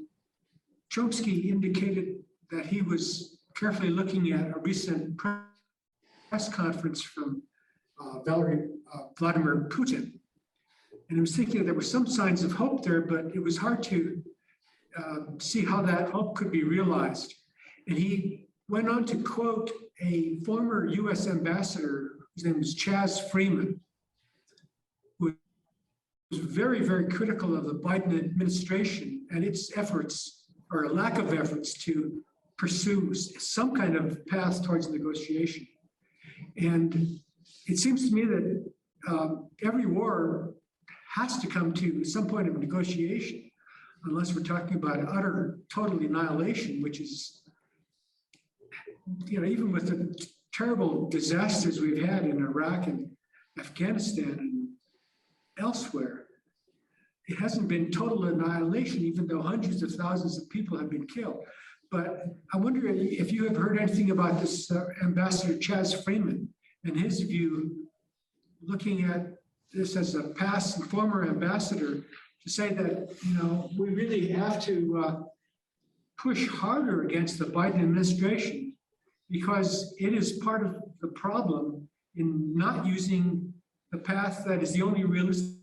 B: Chomsky indicated that he was carefully looking at a recent press conference from Vladimir Putin. And I was thinking that there were some signs of hope there, but it was hard to see how that hope could be realized. And he went on to quote a former US ambassador, his name is Chaz Freeman, who was very, very critical of the Biden administration and its efforts or lack of efforts to pursue some kind of path towards negotiation. And it seems to me that every war has to come to some point of negotiation, unless we're talking about utter, total annihilation, which is, even with the terrible disasters we've had in Iraq and Afghanistan and elsewhere, it hasn't been total annihilation, even though hundreds of thousands of people have been killed. But I wonder if you have heard anything about this Ambassador Chaz Freeman and his view, looking at this as a past and former ambassador, to say that, we really have to push harder against the Biden administration, because it is part of the problem in not using the path that is the only realistic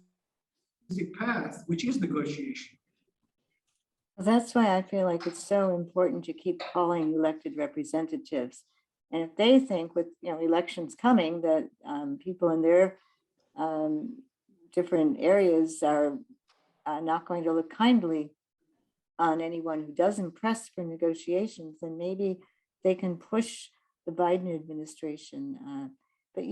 B: path, which is negotiation.
A: Well, that's why I feel like it's so important to keep calling elected representatives. And if they think with elections coming that people in their different areas are not going to look kindly on anyone who doesn't press for negotiations, then maybe they can push the Biden administration. But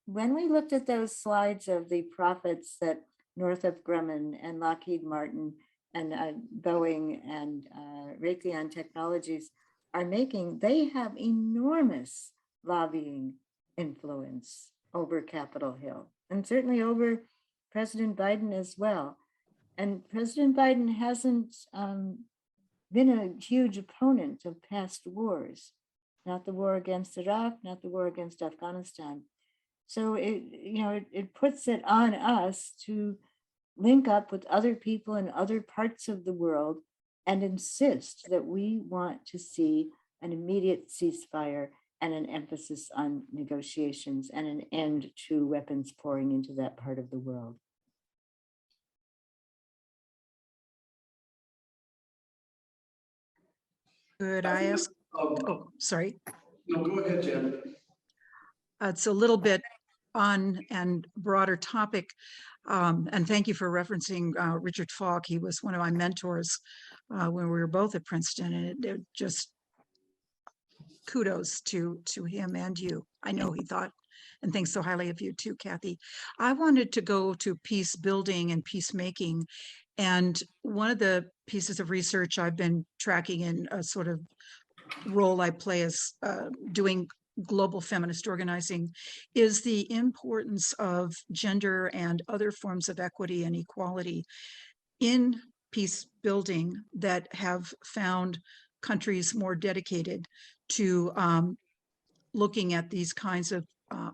A: when we looked at those slides of the profits that Northrop Grumman and Lockheed Martin and Boeing and Raytheon Technologies are making, they have enormous lobbying influence over Capitol Hill and certainly over President Biden as well. And President Biden hasn't been a huge opponent of past wars, not the war against Iraq, not the war against Afghanistan. So it puts it on us to link up with other people in other parts of the world and insist that we want to see an immediate ceasefire and an emphasis on negotiations and an end to weapons pouring into that part of the world.
F: Could I ask? Oh, sorry.
B: No, go ahead, Jen.
F: It's a little bit on and broader topic. And thank you for referencing Richard Falk. He was one of my mentors when we were both at Princeton, and it just kudos to him and you. I know he thought and thinks so highly of you too, Kathy. I wanted to go to peace building and peacemaking. And one of the pieces of research I've been tracking in a sort of role I play as doing global feminist organizing is the importance of gender and other forms of equity and equality in peace building that have found countries more dedicated to looking at these kinds of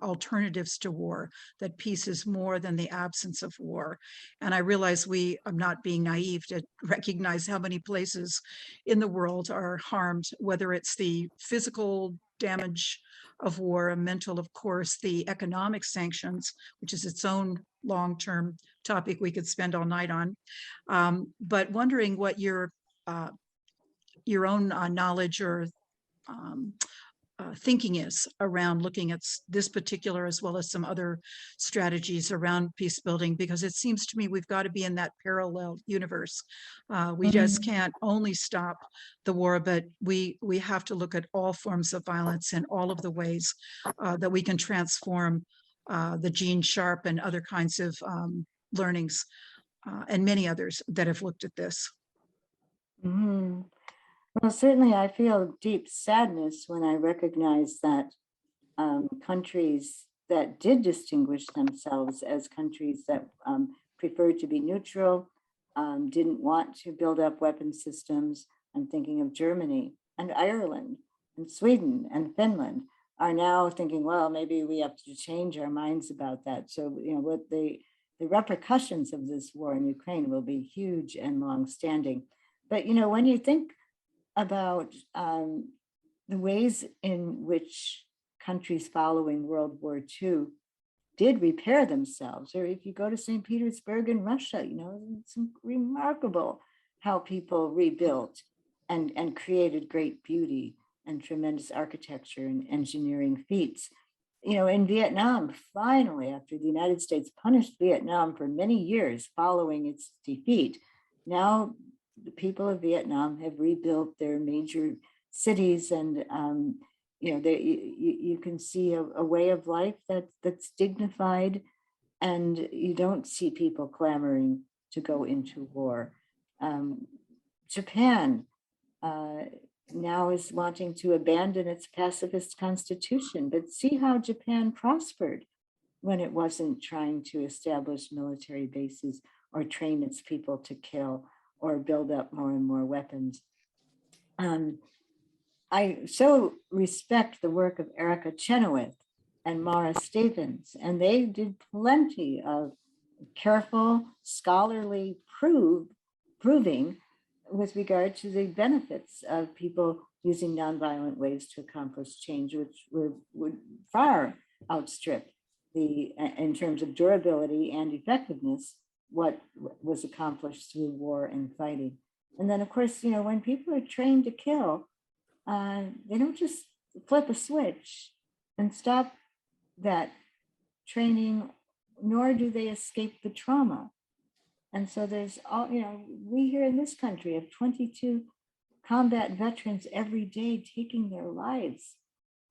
F: alternatives to war, that peace is more than the absence of war. And I realize I'm not being naive to recognize how many places in the world are harmed, whether it's the physical damage of war, and mental, of course, the economic sanctions, which is its own long-term topic we could spend all night on. But wondering what your own knowledge or thinking is around looking at this particular as well as some other strategies around peace building, because it seems to me we've got to be in that parallel universe. We just can't only stop the war, but we have to look at all forms of violence and all of the ways that we can transform the Gene Sharp and other kinds of learnings and many others that have looked at this.
A: Mm-hmm. Well, certainly I feel deep sadness when I recognize that countries that did distinguish themselves as countries that preferred to be neutral, didn't want to build up weapon systems. I'm thinking of Germany and Ireland and Sweden and Finland are now thinking, well, maybe we have to change our minds about that. So, what the repercussions of this war in Ukraine will be huge and long-standing. But, when you think about the ways in which countries following World War II did repair themselves, or if you go to St. Petersburg in Russia, it's remarkable how people rebuilt and created great beauty and tremendous architecture and engineering feats. In Vietnam, finally, after the United States punished Vietnam for many years following its defeat, now the people of Vietnam have rebuilt their major cities, and you can see a way of life that's dignified, and you don't see people clamoring to go into war. Japan now is wanting to abandon its pacifist constitution, but see how Japan prospered when it wasn't trying to establish military bases or train its people to kill or build up more and more weapons. I so respect the work of Erica Chenoweth and Mara Stevens, and they did plenty of careful, scholarly proving with regard to the benefits of people using nonviolent ways to accomplish change, which would far outstrip in terms of durability and effectiveness, what was accomplished through war and fighting. And then, of course, when people are trained to kill, they don't just flip a switch and stop that training, nor do they escape the trauma. And so there's we here in this country have 22 combat veterans every day taking their lives.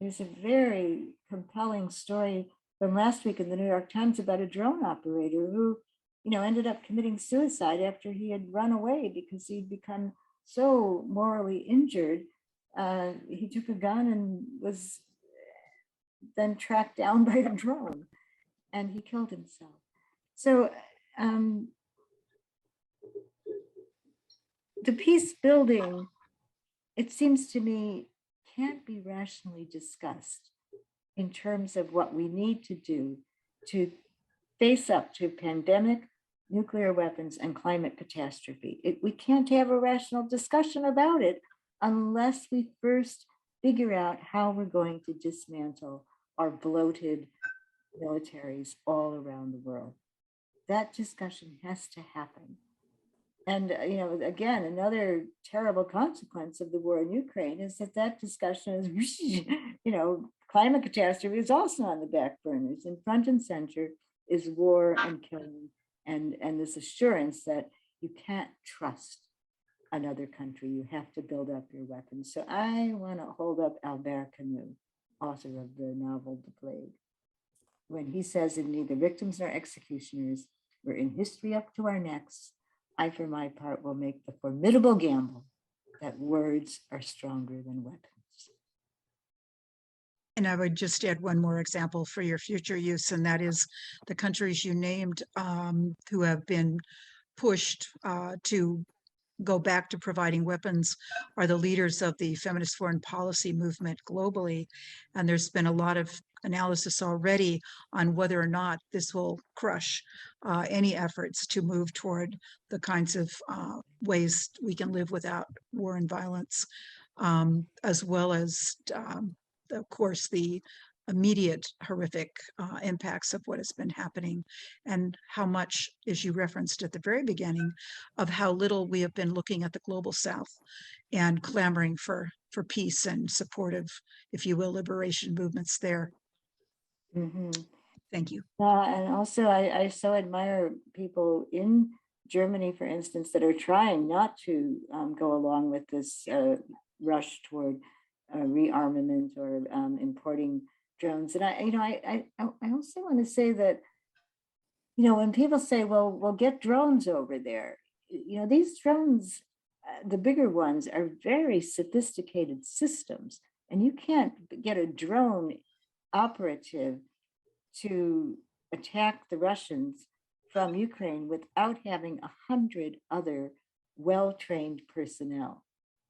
A: There's a very compelling story from last week in the New York Times about a drone operator who ended up committing suicide after he had run away because he'd become so morally injured. He took a gun and was then tracked down by a drone, and he killed himself. So the peace building, it seems to me, can't be rationally discussed in terms of what we need to do to face up to pandemic nuclear weapons, and climate catastrophe. We can't have a rational discussion about it unless we first figure out how we're going to dismantle our bloated militaries all around the world. That discussion has to happen. And, again, another terrible consequence of the war in Ukraine is that discussion is, climate catastrophe is also on the back burners, and front and center is war and killing and this assurance that you can't trust another country. You have to build up your weapons. So I want to hold up Albert Camus, author of the novel The Plague, when he says, "In neither victims nor executioners, we're in history up to our necks. I, for my part, will make the formidable gamble that words are stronger than weapons."
F: And I would just add one more example for your future use, and that is the countries you named who have been pushed to go back to providing weapons are the leaders of the feminist foreign policy movement globally. And there's been a lot of analysis already on whether or not this will crush any efforts to move toward the kinds of ways we can live without war and violence, as well as, of course, the immediate horrific impacts of what has been happening, and how much, as you referenced at the very beginning, of how little we have been looking at the global South and clamoring for peace and supportive, if you will, liberation movements there.
A: Mm-hmm.
F: Thank you.
A: And also, I so admire people in Germany, for instance, that are trying not to go along with this rush toward rearmament or importing drones. And I also want to say that, when people say, well, we'll get drones over there, these drones, the bigger ones, are very sophisticated systems, and you can't get a drone operative to attack the Russians from Ukraine without having 100 other well-trained personnel.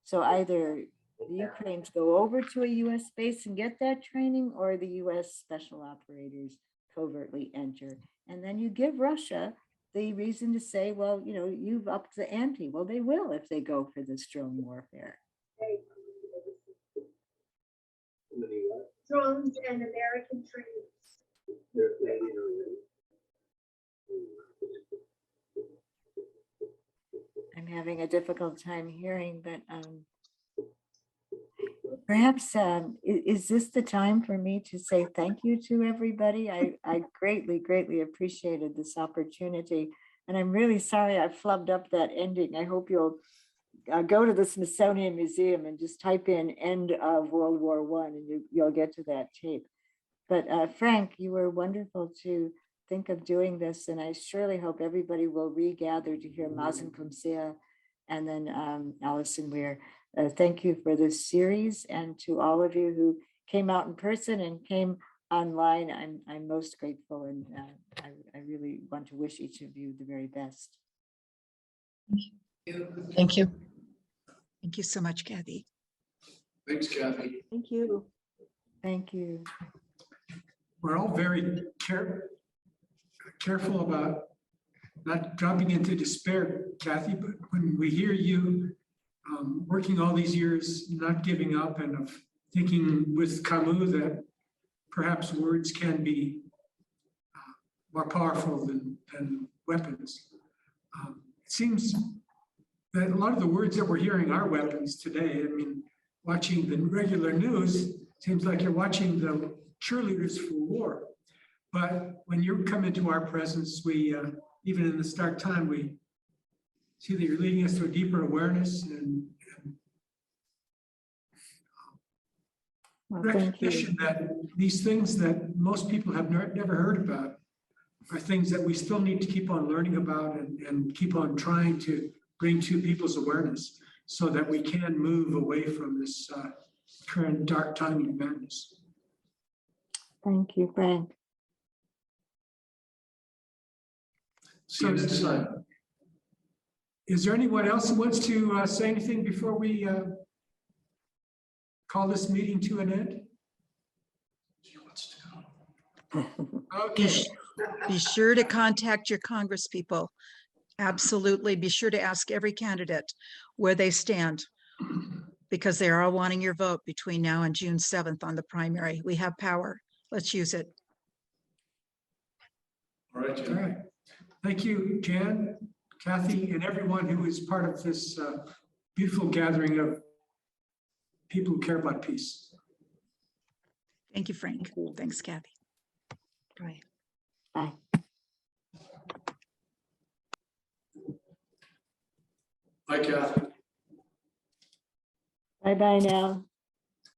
A: So either the Ukrainians go over to a US base and get that training, or the US special operators covertly enter. And then you give Russia the reason to say, well, you've upped the ante. Well, they will if they go for this drone warfare.
K: Drones and American troops.
A: I'm having a difficult time hearing, but perhaps is this the time for me to say thank you to everybody? I greatly, greatly appreciated this opportunity, and I'm really sorry I flubbed up that ending. I hope you'll go to the Smithsonian Museum and just type in "end of World War I" and you'll get to that tape. But Frank, you were wonderful to think of doing this, and I surely hope everybody will regather to hear Mazen Kumsia and then Allison Weir. Thank you for this series, and to all of you who came out in person and came online. I'm most grateful, and I really want to wish each of you the very best.
F: Thank you. Thank you so much, Kathy.
B: Thanks, Kathy.
E: Thank you.
A: Thank you.
B: We're all very careful about not dropping into despair, Kathy, but when we hear you working all these years, not giving up, and of thinking with Camus that perhaps words can be more powerful than weapons. It seems that a lot of the words that we're hearing are weapons today. I mean, watching the regular news, seems like you're watching the cheerleaders for war. But when you come into our presence, we, even in the start time, we see that you're leading us to a deeper awareness and recognition that these things that most people have never heard about are things that we still need to keep on learning about and keep on trying to bring to people's awareness so that we can move away from this current dark time of madness.
A: Thank you, Frank.
B: So next time. Is there anyone else who wants to say anything before we call this meeting to an end? She wants to go. Okay.
F: Be sure to contact your Congress people. Absolutely. Be sure to ask every candidate where they stand, because they are all wanting your vote between now and June 7th on the primary. We have power. Let's use it.
B: All right,
L: All
B: Jen.
L: right. Thank you, Jan, Kathy, and everyone who is part of this beautiful gathering of people who care about peace.
F: Thank you, Frank. Thanks, Kathy.
D: Right.
A: Bye.
B: Hi, Kathy.
A: Bye-bye now.